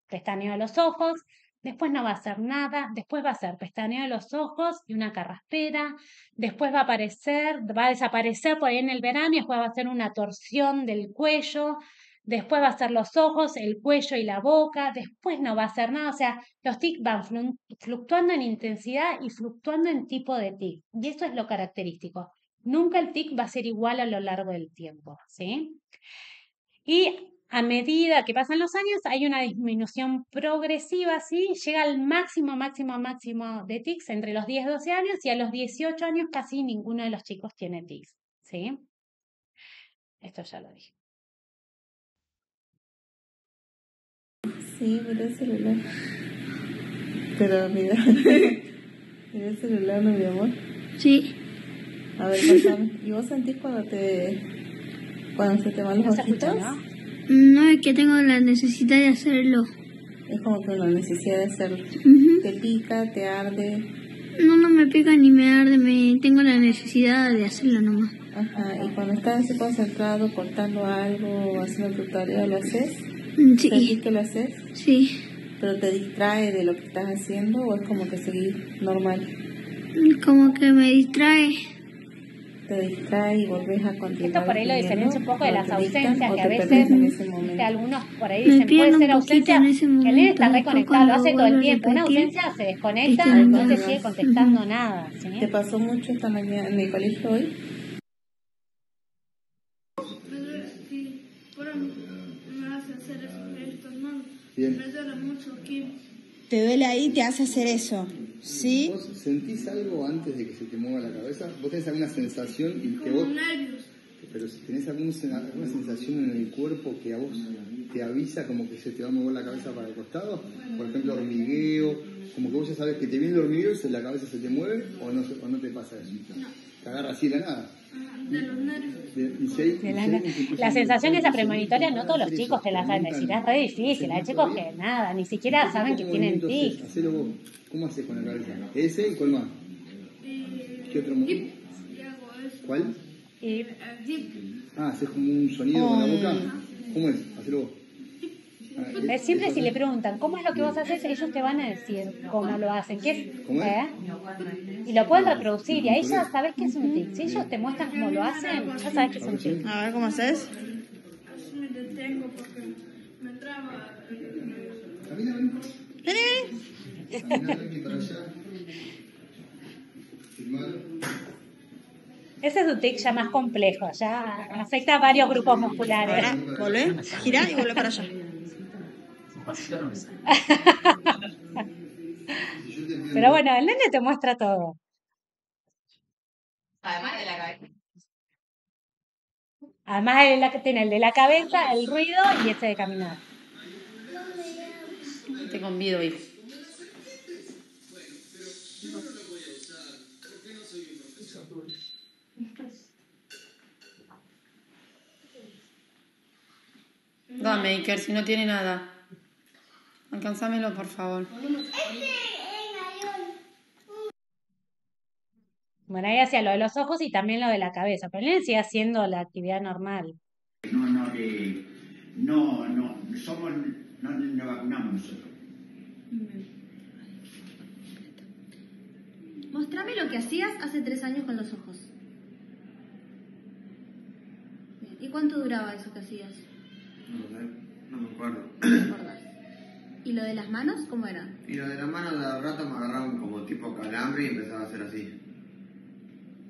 pestaneo de los ojos, después no va a hacer nada, después va a hacer pestaneo de los ojos y una carraspera, después va a desaparecer por ahí en el verano y después va a hacer una torsión del cuello, después va a hacer los ojos, el cuello y la boca, después no va a hacer nada. O sea, los tics van fluctuando en intensidad y fluctuando en tipo de tic. Y eso es lo característico. Nunca el tic va a ser igual a lo largo del tiempo, ¿sí? Y a medida que pasan los años hay una disminución progresiva, ¿sí? Llega al máximo de tics entre los 10 y 12 años y a los 18 años casi ninguno de los chicos tiene tics, ¿sí? Esto ya lo dije. Sí, mira el celular. Pero mira, mira el celular, ¿no, mi amor? Sí. A ver, contame. ¿Y vos sentís cuando se te van los ojitos? No, es que tengo la necesidad de hacerlo. Es como que la necesidad de hacerlo. ¿Te pica, te arde? No me pica ni me arde, tengo la necesidad de hacerlo nomás. Ajá, y cuando estás así concentrado, cortando algo o haciendo tu tarea, ¿lo haces? Sí. ¿Sentís que lo haces? Sí. ¿Pero te distrae de lo que estás haciendo o es como que seguís normal? Como que me distrae. Te distrae y volvés a continuar. Esto por ahí lo diferencia un poco de las ausencias, que a veces algunos por ahí Me dicen puede pierdo ser un poquito ausencia, en ese que el nene momento, está después reconectado, lo hace cuando todo el vuelvo a tiempo. Una repetir, ausencia se desconecta ¿viste? y no te sigue contestando nada, ¿sí? ¿Te pasó mucho esta mañana en el colegio hoy? Sí, pero me hace hacer esto, no. Bien. Me duele mucho aquí. Te duele ahí, te hace hacer eso, ¿sí? ¿Vos sentís algo antes de que se te mueva la cabeza? ¿Vos tenés alguna sensación y que Como vos... nervios. Pero si tenés alguna sensación en el cuerpo que a vos te avisa como que se te va a mover la cabeza para el costado, por ejemplo hormigueo, como que vos ya sabes que te viene el hormigueo y la cabeza se te mueve, o no te pasa eso. Te agarra así de la nada. De los nervios. La sensación esa premonitoria no todos los chicos te la saben decir, es re difícil, hay chicos que nada, ni siquiera saben que tienen tics. Hacelo vos. ¿Cómo haces con la cabeza? ¿Ese y cuál más? ¿Qué otro movimiento? ¿Cuál? Haces como un sonido con la boca. ¿Cómo es? Hacelo vos. Siempre si le preguntan cómo es lo que vos haces, ellos te van a decir cómo lo hacen, qué es, ¿Cómo es? Y lo pueden reproducir y ahí ya sabes que es un tic. Si ellos te muestran cómo lo hacen, ya sabes que es un tic. A ver, ¿cómo haces? Así me detengo porque me traba. Camina, ven. Vení. Camina, ven para allá. Filmalo. Ese es un tic ya más complejo, ya afecta a varios grupos musculares. Ahora, volvé, gira y volvé para allá. Pero bueno, el nene te muestra todo. Además de la cabeza. Además tiene el de la cabeza, el ruido y este de caminar. Te convido, hijo. Dame, Iker, si no tiene nada. Alcanzámelo, por favor. Bueno, ahí hacía lo de los ojos y también lo de la cabeza, pero él sigue haciendo la actividad normal. No vacunamos nosotros. Mostrame lo que hacías hace 3 años con los ojos. Bien. ¿Y cuánto duraba eso que hacías? No me acuerdo. ¿No te acordás? ¿Y lo de las manos cómo era? Y lo de las manos de rato me agarraban como tipo calambre y empezaba a hacer así.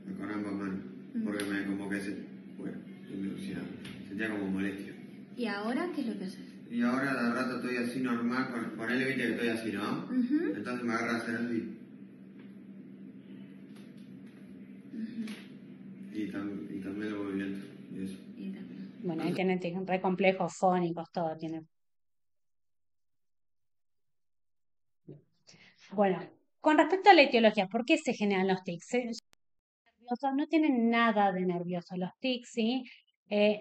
Me agarraban con mano. Porque como que sentía como molestia. ¿Y ahora qué es lo que haces? Y ahora de rato estoy así normal, ponele viste que estoy así, ¿no? Entonces me agarra a hacer así. Y también lo movimiento. Y eso. Bueno, ahí tienen re complejos, fónicos, todo tiene. Bueno, con respecto a la etiología, ¿por qué se generan los tics? No tienen nada de nervioso los tics, ¿sí?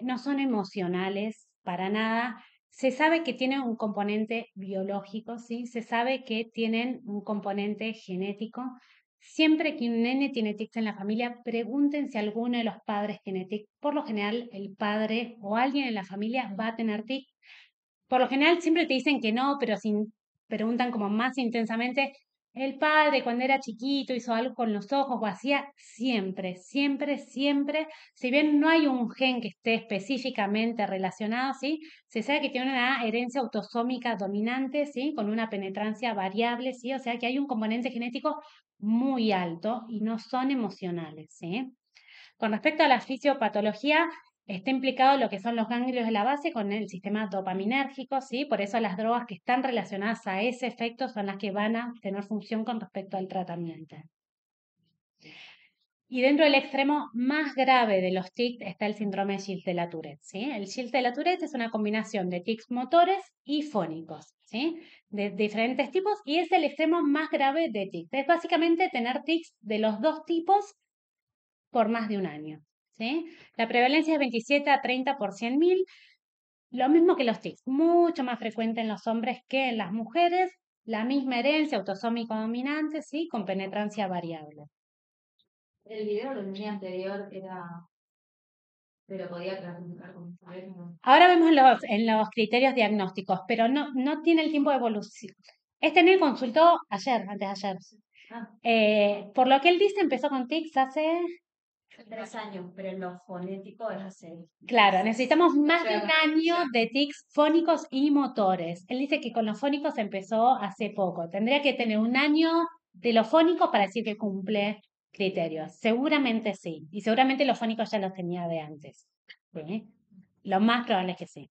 No son emocionales para nada. Se sabe que tienen un componente biológico, ¿sí? Se sabe que tienen un componente genético. Siempre que un nene tiene tics en la familia, pregunten si alguno de los padres tiene tics. Por lo general, el padre o alguien en la familia va a tener tics. Por lo general, siempre te dicen que no, pero si preguntan como más intensamente, el padre cuando era chiquito hizo algo con los ojos o hacía siempre, si bien no hay un gen que esté específicamente relacionado, ¿sí? Se sabe que tiene una herencia autosómica dominante, ¿sí? Con una penetrancia variable, ¿sí? O sea que hay un componente genético muy alto y no son emocionales, ¿sí? Con respecto a la fisiopatología, está implicado lo que son los ganglios de la base con el sistema dopaminérgico, ¿sí? Por eso las drogas que están relacionadas a ese efecto son las que van a tener función con respecto al tratamiento. Y dentro del extremo más grave de los tics está el síndrome de Gilles de la Tourette, ¿sí? El Gilles de la Tourette es una combinación de tics motores y fónicos, ¿sí? De diferentes tipos y es el extremo más grave de tics. Es básicamente tener tics de los dos tipos por más de un año, ¿sí? La prevalencia es 27 a 30 por 100.000, lo mismo que los tics, mucho más frecuente en los hombres que en las mujeres, la misma herencia autosómico dominante, ¿sí? Con penetrancia variable. El video del día anterior era... pero podía clasificar como... Ahora vemos en los criterios diagnósticos, pero no tiene el tiempo de evolución. Este nene consultó antes de ayer. Por lo que él dice, empezó con tics hace... 3 años, pero en lo fonético es hace... Claro, necesitamos más de un año de tics fónicos y motores. Él dice que con los fónicos empezó hace poco. Tendría que tener un año de los fónicos para decir que cumple criterios. Seguramente sí. Y seguramente los fónicos ya los tenía de antes. ¿Sí? Lo más probable es que sí.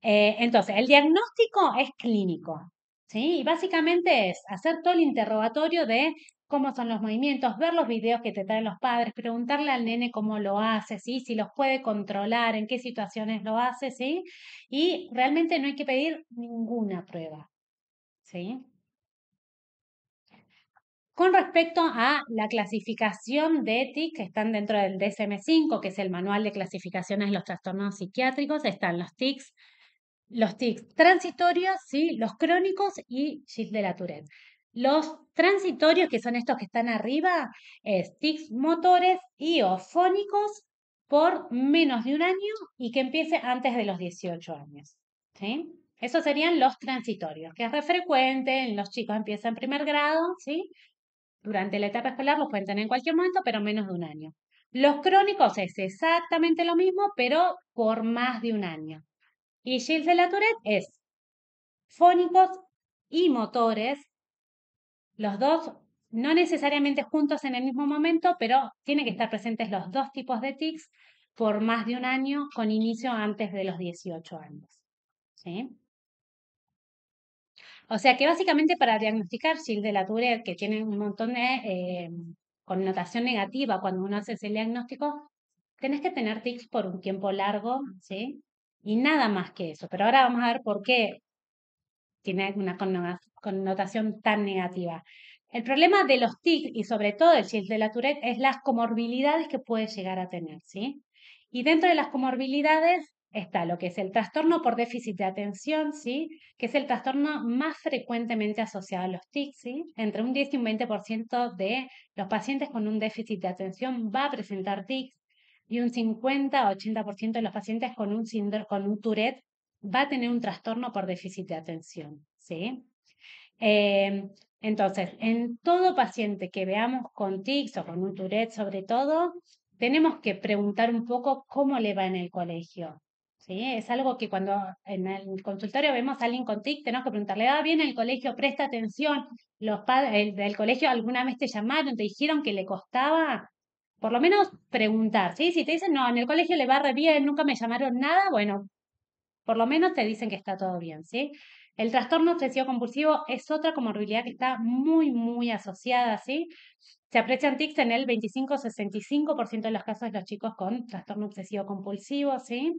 Entonces, el diagnóstico es clínico. ¿Sí? Y básicamente es hacer todo el interrogatorio de cómo son los movimientos, ver los videos que te traen los padres, preguntarle al nene cómo lo hace, ¿sí? Si los puede controlar, en qué situaciones lo hace, ¿sí? Y realmente no hay que pedir ninguna prueba, ¿sí? Con respecto a la clasificación de TIC que están dentro del DSM-5, que es el Manual de Clasificaciones de los Trastornos Psiquiátricos, están los tics transitorios, ¿sí? Los crónicos y Gilles de la Tourette. Los transitorios, que son estos que están arriba, es tics motores y o fónicos por menos de un año y que empiece antes de los 18 años, ¿sí? Esos serían los transitorios, que es re frecuente, los chicos empiezan en primer grado, ¿sí? Durante la etapa escolar los pueden tener en cualquier momento, pero menos de un año. Los crónicos es exactamente lo mismo, pero por más de un año. Y Gilles de la Tourette es fónicos y motores, los dos no necesariamente juntos en el mismo momento, pero tienen que estar presentes los dos tipos de tics por más de un año con inicio antes de los 18 años. ¿Sí? O sea que básicamente para diagnosticar Gilles de la Tourette, que tiene un montón de connotación negativa cuando uno hace ese diagnóstico, tenés que tener tics por un tiempo largo, ¿sí? Y nada más que eso. Pero ahora vamos a ver por qué tiene una connotación tan negativa. El problema de los TIC y sobre todo el Gilles de la Tourette es las comorbilidades que puede llegar a tener, ¿sí? Y dentro de las comorbilidades está lo que es el trastorno por déficit de atención, ¿sí? Que es el trastorno más frecuentemente asociado a los TIC, ¿sí? Entre un 10 y un 20% de los pacientes con un déficit de atención va a presentar TIC y un 50 a 80% de los pacientes con un Tourette va a tener un trastorno por déficit de atención, ¿sí? Entonces, en todo paciente que veamos con tics o con un Tourette sobre todo, tenemos que preguntar un poco cómo le va en el colegio, ¿sí? Es algo que cuando en el consultorio vemos a alguien con tic, tenemos que preguntarle, ¿va bien el colegio? ¿Presta atención? ¿Los padres del colegio alguna vez te llamaron, te dijeron que le costaba? Por lo menos preguntar, ¿sí? Si te dicen, no, en el colegio le va re bien, nunca me llamaron nada, bueno, por lo menos te dicen que está todo bien, ¿sí? El trastorno obsesivo compulsivo es otra comorbilidad que está muy, muy asociada, ¿sí? Se aprecian tics en el 25-65% de los casos de los chicos con trastorno obsesivo compulsivo, ¿sí?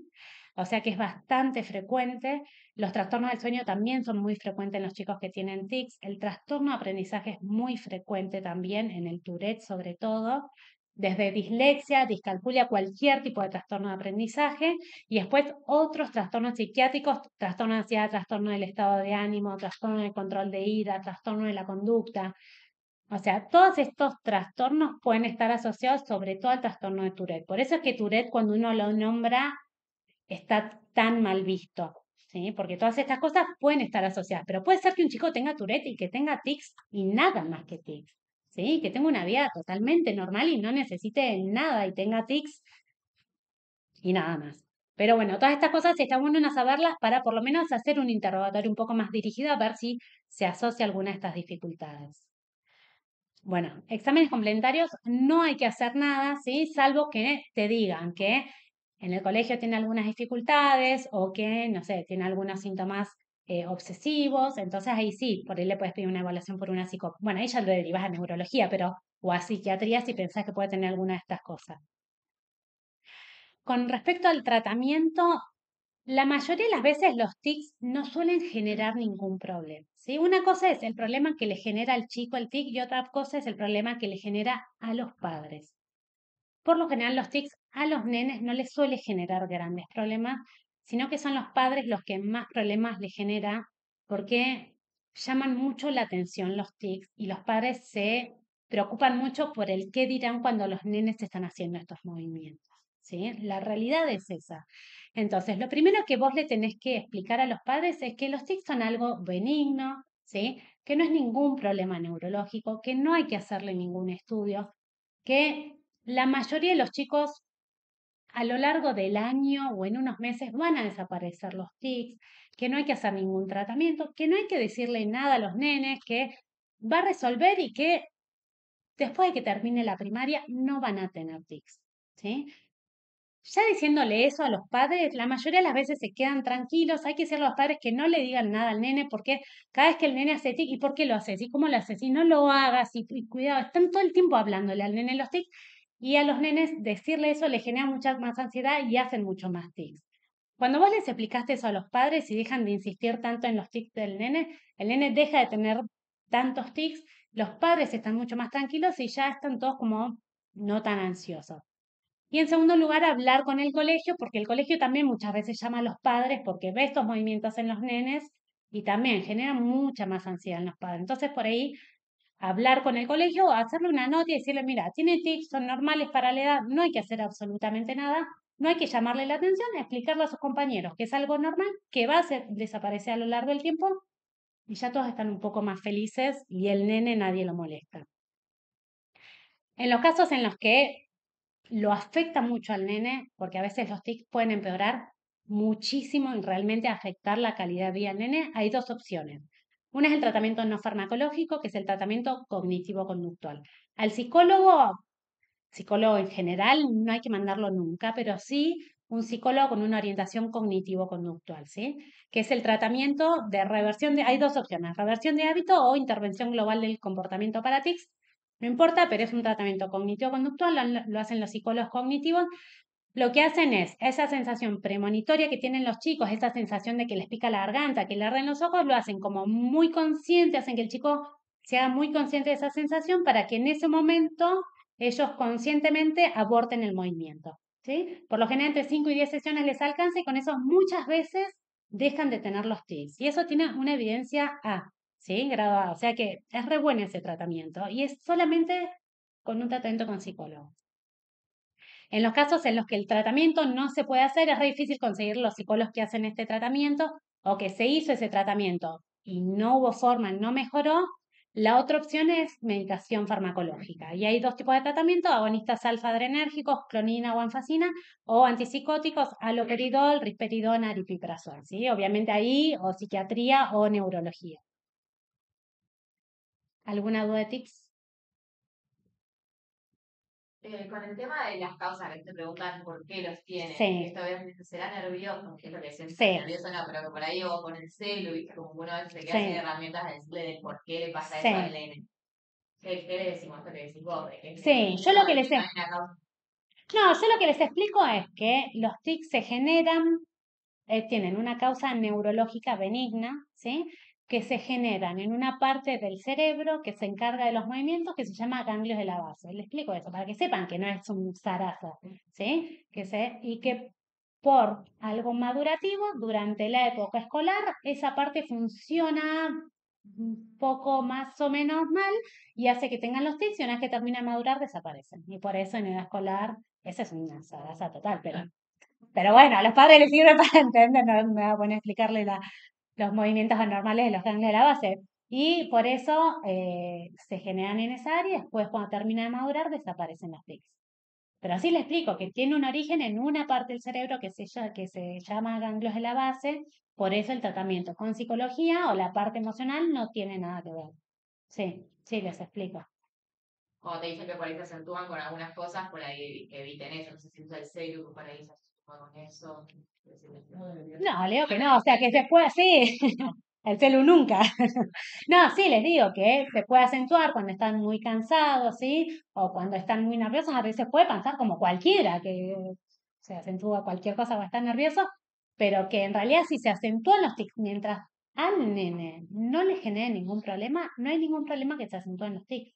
O sea que es bastante frecuente. Los trastornos del sueño también son muy frecuentes en los chicos que tienen tics. El trastorno de aprendizaje es muy frecuente también en el Tourette, sobre todo. Desde dislexia, discalculia, cualquier tipo de trastorno de aprendizaje. Y después otros trastornos psiquiátricos, trastorno de ansiedad, trastorno del estado de ánimo, trastorno del control de ira, trastorno de la conducta. O sea, todos estos trastornos pueden estar asociados sobre todo al trastorno de Tourette. Por eso es que Tourette, cuando uno lo nombra, está tan mal visto, ¿sí? Porque todas estas cosas pueden estar asociadas. Pero puede ser que un chico tenga Tourette y que tenga tics y nada más que tics, ¿sí? Que tenga una vida totalmente normal y no necesite nada y tenga tics y nada más. Pero bueno, todas estas cosas está bueno saberlas para por lo menos hacer un interrogatorio un poco más dirigido a ver si se asocia alguna de estas dificultades. Bueno, exámenes complementarios no hay que hacer nada, ¿sí? Salvo que te digan que en el colegio tiene algunas dificultades o que, no sé, tiene algunos síntomas obsesivos, entonces ahí sí, por ahí le puedes pedir una evaluación por una Bueno, ahí ya lo derivas a neurología, pero o a psiquiatría si pensás que puede tener alguna de estas cosas. Con respecto al tratamiento, la mayoría de las veces los tics no suelen generar ningún problema, ¿sí? Una cosa es el problema que le genera al chico el tic y otra cosa es el problema que le genera a los padres. Por lo general los tics a los nenes no les suele generar grandes problemas, sino que son los padres los que más problemas les genera porque llaman mucho la atención los tics y los padres se preocupan mucho por el qué dirán cuando los nenes están haciendo estos movimientos, ¿sí? La realidad es esa. Entonces, lo primero que vos le tenés que explicar a los padres es que los tics son algo benigno, ¿sí? Que no es ningún problema neurológico, que no hay que hacerle ningún estudio, que la mayoría de los chicos a lo largo del año o en unos meses van a desaparecer los tics, que no hay que hacer ningún tratamiento, que no hay que decirle nada a los nenes, que va a resolver y que después de que termine la primaria no van a tener tics, ¿sí? Ya diciéndole eso a los padres, la mayoría de las veces se quedan tranquilos. Hay que decirle a los padres que no le digan nada al nene, porque cada vez que el nene hace tic, ¿y por qué lo haces? ¿Y cómo lo haces? Y no lo hagas, y cuidado, están todo el tiempo hablándole al nene los tics, y a los nenes decirle eso les genera mucha más ansiedad y hacen mucho más tics. Cuando vos les explicaste eso a los padres y dejan de insistir tanto en los tics del nene, el nene deja de tener tantos tics, los padres están mucho más tranquilos y ya están todos como no tan ansiosos. Y en segundo lugar, hablar con el colegio, porque el colegio también muchas veces llama a los padres porque ve estos movimientos en los nenes y también genera mucha más ansiedad en los padres. Entonces, por ahí, hablar con el colegio, hacerle una nota y decirle, mira, tiene tics, son normales para la edad, no hay que hacer absolutamente nada, no hay que llamarle la atención, explicarle a sus compañeros que es algo normal, que va a desaparecer a lo largo del tiempo y ya todos están un poco más felices y el nene nadie lo molesta. En los casos en los que lo afecta mucho al nene, porque a veces los tics pueden empeorar muchísimo y realmente afectar la calidad de vida del nene, hay dos opciones. Una es el tratamiento no farmacológico, que es el tratamiento cognitivo-conductual. Al psicólogo en general, no hay que mandarlo nunca, pero sí un psicólogo con una orientación cognitivo-conductual, ¿sí? Que es el tratamiento de reversión hay dos opciones, reversión de hábito o intervención global del comportamiento para tics. No importa, pero es un tratamiento cognitivo-conductual, lo hacen los psicólogos cognitivos. Lo que hacen es esa sensación premonitoria que tienen los chicos, esa sensación de que les pica la garganta, que le arden los ojos, lo hacen como muy consciente, hacen que el chico se haga muy consciente de esa sensación para que en ese momento ellos conscientemente aborten el movimiento, ¿sí? Por lo general entre 5 y 10 sesiones les alcanza y con eso muchas veces dejan de tener los tics. Y eso tiene una evidencia A, ¿sí? Grado A. O sea que es re bueno ese tratamiento y es solamente con un tratamiento con psicólogo. En los casos en los que el tratamiento no se puede hacer, es re difícil conseguir los psicólogos que hacen este tratamiento o que se hizo ese tratamiento y no hubo forma, no mejoró. La otra opción es medicación farmacológica. Y hay dos tipos de tratamiento, agonistas alfa-adrenérgicos, clonina o anfacina, o antipsicóticos, haloperidol, risperidona, aripiprazol. ¿Sí? Obviamente ahí o psiquiatría o neurología. ¿Alguna duda de tips? Con el tema de las causas que te preguntan por qué los tienen, Sí. esto obviamente será nervioso, que es lo que siempre Sí. nervioso no, pero que por ahí o con el celu, ¿viste? Como uno a veces se queda Sí. sin herramientas de decirle de por qué le pasa Sí. eso al nene. ¿Qué le decimos? ¿Qué le decís vos? Sí, yo lo que les hay una causa. No, yo lo que les explico es que los tics se generan, tienen una causa neurológica benigna, ¿sí? Que se generan en una parte del cerebro que se encarga de los movimientos que se llama ganglios de la base. Les explico eso para que sepan que no es un zarazo, ¿sí? Y que por algo madurativo, durante la época escolar, esa parte funciona un poco más o menos mal y hace que tengan los tics y una vez que termina de madurar desaparecen. Y por eso en edad escolar, esa es una zaraza total, pero bueno, a los padres les sirve para entender, no me voy a poner a explicarle los movimientos anormales de los ganglios de la base. Y por eso se generan en esa área y después cuando termina de madurar desaparecen los tics. Pero así le explico que tiene un origen en una parte del cerebro que se llama ganglios de la base, por eso el tratamiento con psicología o la parte emocional no tiene nada que ver. Sí, les explico. Cuando te dicen que por ahí se acentúan con algunas cosas, por ahí que eviten eso, no sé si usa el celu, que por ahí se acentúa con eso. No, leo que no, o sea que se puede, sí, el celu nunca. No, sí, les digo que se puede acentuar cuando están muy cansados, ¿sí? O cuando están muy nerviosos, a veces puede pasar como cualquiera, que se acentúa cualquier cosa cuando están nerviosos, pero que en realidad si se acentúan los tics mientras al nene no le genere ningún problema, no hay ningún problema que se acentúen los tics.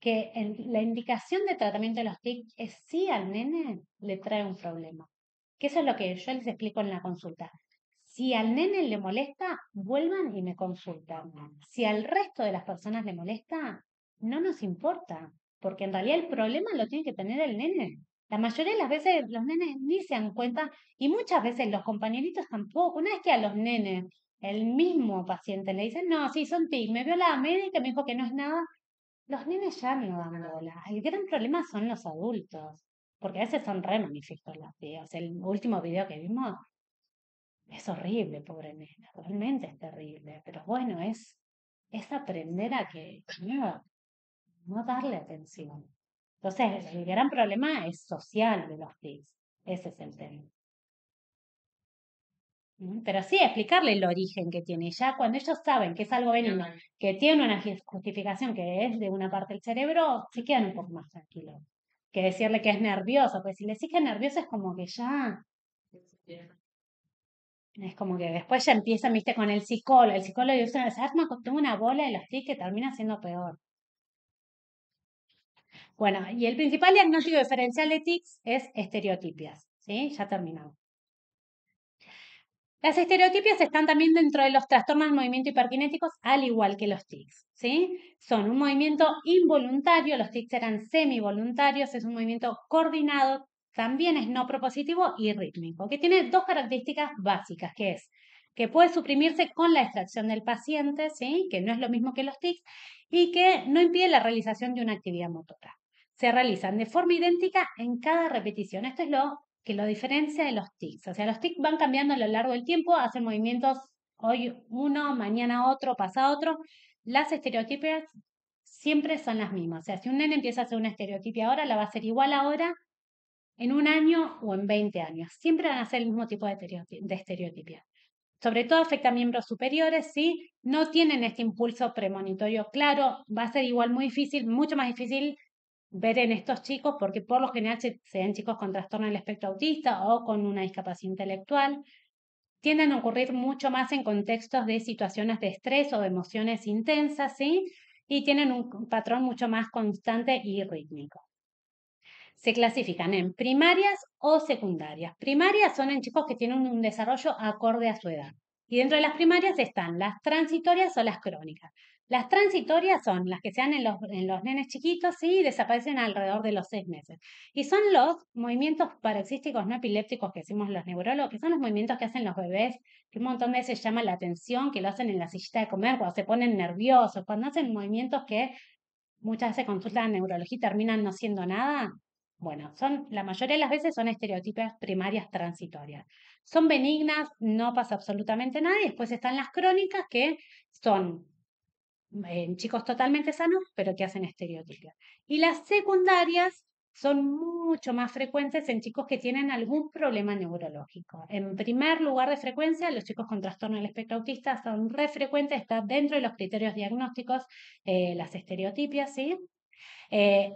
Que la indicación de tratamiento de los tics es si al nene le trae un problema. Que eso es lo que yo les explico en la consulta. Si al nene le molesta, vuelvan y me consultan. Si al resto de las personas le molesta, no nos importa, porque en realidad el problema lo tiene que tener el nene. La mayoría de las veces los nenes ni se dan cuenta y muchas veces los compañeritos tampoco. Una vez que a los nenes, el mismo paciente le dicen, no, sí, son tics, me vio la médica y me dijo que no es nada, los nenes ya no dan bola. El gran problema son los adultos, porque a veces son re manifiestos los videos. El último video que vimos es horrible, pobre nena, realmente es terrible. Pero bueno, es aprender a que no darle atención. Entonces, el gran problema es social de los tics. Ese es el tema. Pero sí explicarle el origen que tiene. Ya cuando ellos saben que es algo benigno, que tiene una justificación que es de una parte del cerebro, se quedan un poco más tranquilos. Que decirle que es nervioso, pues si le decís que es nervioso es como que ya, es como que después ya empiezan, viste, con el psicólogo dice, ¿sabes? Tengo una bola de los tics que termina siendo peor. Bueno, y el principal diagnóstico diferencial de tics es estereotipias, ¿sí? Ya terminamos. Las estereotipias están también dentro de los trastornos del movimiento hiperkinéticos, al igual que los tics, ¿sí? Son un movimiento involuntario, los tics eran semivoluntarios, es un movimiento coordinado, también es no propositivo y rítmico, que tiene dos características básicas, que es que puede suprimirse con la extracción del paciente, ¿sí? Que no es lo mismo que los tics, y que no impide la realización de una actividad motora. Se realizan de forma idéntica en cada repetición. Esto es lo que lo diferencia de los tics. O sea, los tics van cambiando a lo largo del tiempo, hacen movimientos hoy uno, mañana otro, pasado otro. Las estereotipias siempre son las mismas. O sea, si un nene empieza a hacer una estereotipia ahora, la va a hacer igual ahora, en un año o en 20 años. Siempre van a hacer el mismo tipo de estereotipia. Sobre todo afecta a miembros superiores, ¿sí? No tienen este impulso premonitorio claro, va a ser igual muy difícil, mucho más difícil ver en estos chicos, porque por lo general se ven chicos con trastorno del espectro autista o con una discapacidad intelectual, tienden a ocurrir mucho más en contextos de situaciones de estrés o de emociones intensas, ¿sí? Y tienen un patrón mucho más constante y rítmico. Se clasifican en primarias o secundarias. Primarias son en chicos que tienen un desarrollo acorde a su edad. Y dentro de las primarias están las transitorias o las crónicas. Las transitorias son las que se dan en los nenes chiquitos y desaparecen alrededor de los 6 meses. Y son los movimientos paroxísticos no epilépticos que decimos los neurólogos, que son los movimientos que hacen los bebés, que un montón de veces llama la atención, que lo hacen en la sillita de comer, cuando se ponen nerviosos, cuando hacen movimientos que muchas veces consultan neurología y terminan no siendo nada. Bueno, la mayoría de las veces son estereotipias primarias transitorias. Son benignas, no pasa absolutamente nada, y después están las crónicas, que son chicos totalmente sanos, pero que hacen estereotipias. Y las secundarias son mucho más frecuentes en chicos que tienen algún problema neurológico. En primer lugar de frecuencia, los chicos con trastorno del espectro autista son re frecuentes, está dentro de los criterios diagnósticos, las estereotipias, ¿sí?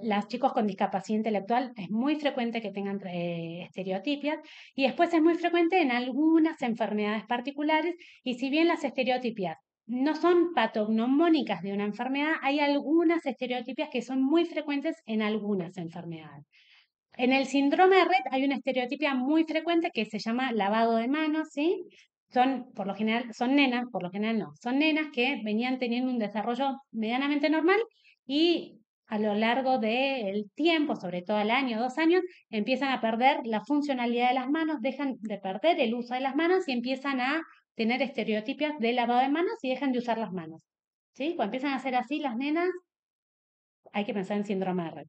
Los chicos con discapacidad intelectual es muy frecuente que tengan estereotipias, y después es muy frecuente en algunas enfermedades particulares, y si bien las estereotipias no son patognomónicas de una enfermedad, hay algunas estereotipias que son muy frecuentes en algunas enfermedades. En el síndrome de Rett hay una estereotipia muy frecuente que se llama lavado de manos, ¿sí? Por lo general, son nenas, por lo general no, son nenas que venían teniendo un desarrollo medianamente normal y a lo largo del tiempo, sobre todo al año, 2 años, empiezan a perder la funcionalidad de las manos, dejan de perder el uso de las manos y empiezan a tener estereotipias de lavado de manos y dejan de usar las manos, ¿sí? Cuando empiezan a hacer así las nenas, hay que pensar en síndrome de Rett.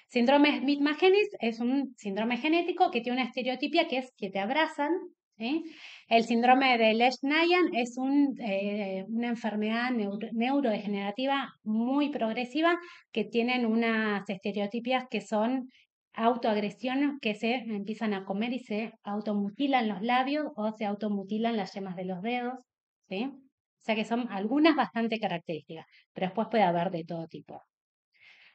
Síndrome Smith-Magenis es un síndrome genético que tiene una estereotipia que es que te abrazan, ¿sí? El síndrome de Lesch-Nyhan es una enfermedad neurodegenerativa muy progresiva que tienen unas estereotipias que son autoagresiones, que se empiezan a comer y se automutilan los labios o se automutilan las yemas de los dedos, ¿sí? O sea que son algunas bastante características, pero después puede haber de todo tipo.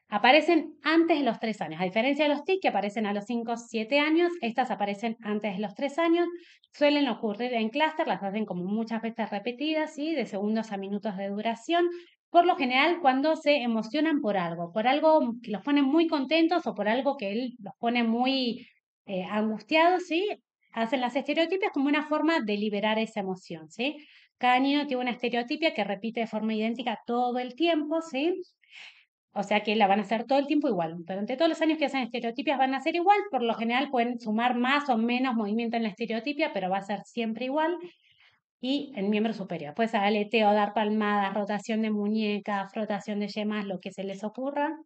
Aparecen antes de los 3 años, a diferencia de los TIC que aparecen a los 5 o 7 años, estas aparecen antes de los 3 años, suelen ocurrir en clúster, las hacen como muchas veces repetidas, ¿sí? De segundos a minutos de duración, por lo general cuando se emocionan por algo que los pone muy contentos o por algo que él los pone muy angustiados, ¿sí? Hacen las estereotipias como una forma de liberar esa emoción, ¿sí? Cada niño tiene una estereotipia que repite de forma idéntica todo el tiempo, ¿sí? O sea que la van a hacer todo el tiempo igual. Durante todos los años que hacen estereotipias van a ser igual. Por lo general pueden sumar más o menos movimiento en la estereotipia, pero va a ser siempre igual. Y el miembro superior. Pues aleteo, dar palmadas, rotación de muñeca, frotación de yemas, lo que se les ocurra.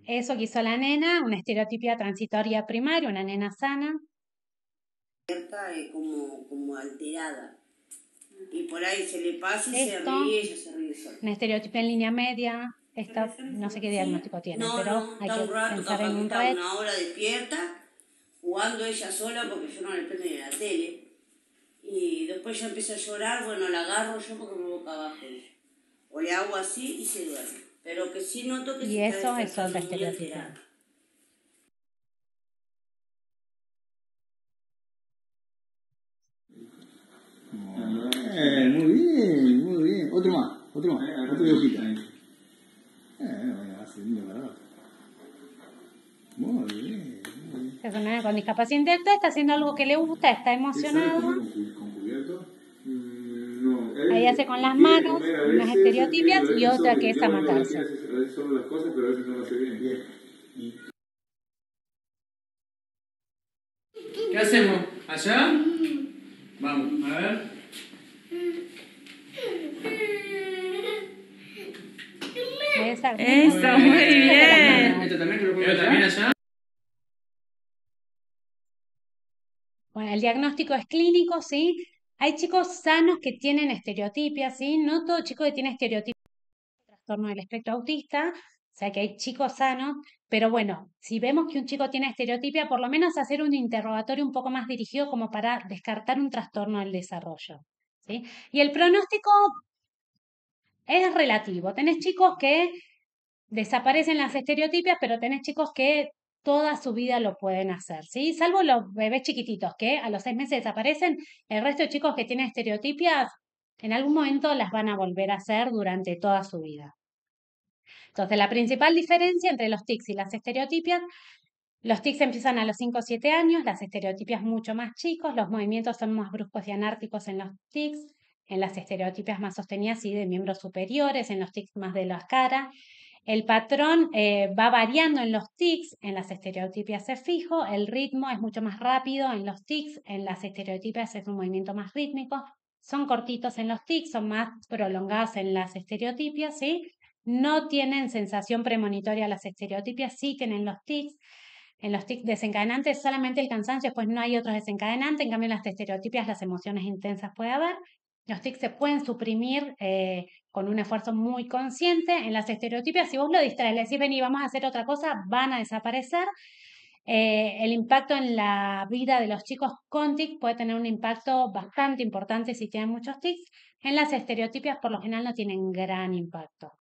Eso que hizo la nena, una estereotipia transitoria primaria, una nena sana. Como alterada. Y por ahí se le pasa y se Esto, ríe, ella se ríe sola. una estereotipia en línea media, esta, no sé qué diagnóstico tiene, No, pero no, hay está que un rato, pensar capaz en que un está red. una hora despierta, jugando ella sola porque yo no le prendo ni la tele. Y después ya empieza a llorar, bueno, la agarro yo porque me boca abajo ella. O le hago así y se duerme. Pero que sí noto que Y se está eso es despertando otra muy estereotipia. alterada. Muy bien, muy bien. Otro más, otro dibujito. Hace lindo para Muy bien, muy bien. Es una nena con discapacidad intelectual, está haciendo algo que le gusta, está ¿Él sabe emocionado. comer con cubierto? No. Ahí hace con las Quiere manos comer a unas veces, estereotipias quiere, y a veces otra solo. que es Yo a veo que matarse. quiere hacer a veces solo las cosas, pero a veces no lo hace bien. ¿Qué hacemos? ¿Allá? Vamos, a ver. Eso, muy bien. Esto también, que lo pongo también allá. Bueno, el diagnóstico es clínico, ¿sí? Hay chicos sanos que tienen estereotipias, ¿sí? No todo chico que tiene estereotipias es trastorno del espectro autista, o sea que hay chicos sanos, pero bueno, si vemos que un chico tiene estereotipia, por lo menos hacer un interrogatorio un poco más dirigido como para descartar un trastorno del desarrollo, ¿sí? Y el pronóstico es relativo. Tenés chicos que desaparecen las estereotipias, pero tenés chicos que toda su vida lo pueden hacer, ¿sí? Salvo los bebés chiquititos que a los 6 meses desaparecen, el resto de chicos que tienen estereotipias en algún momento las van a volver a hacer durante toda su vida. Entonces, la principal diferencia entre los tics y las estereotipias, los tics empiezan a los 5 o 7 años, las estereotipias mucho más chicos, los movimientos son más bruscos y anárquicos en los tics, en las estereotipias más sostenidas y de miembros superiores, en los tics más de la cara. El patrón va variando en los tics, en las estereotipias es fijo, el ritmo es mucho más rápido en los tics, en las estereotipias es un movimiento más rítmico, son cortitos en los tics, son más prolongados en las estereotipias, ¿sí? No tienen sensación premonitoria las estereotipias, sí tienen los tics. En los tics desencadenantes solamente el cansancio, después no hay otros desencadenantes, en cambio en las estereotipias las emociones intensas puede haber. Los tics se pueden suprimir con un esfuerzo muy consciente. En las estereotipias, si vos lo distraes, le decís, vení, vamos a hacer otra cosa, van a desaparecer. El impacto en la vida de los chicos con tics puede tener un impacto bastante importante si tienen muchos tics. En las estereotipias, por lo general, no tienen gran impacto.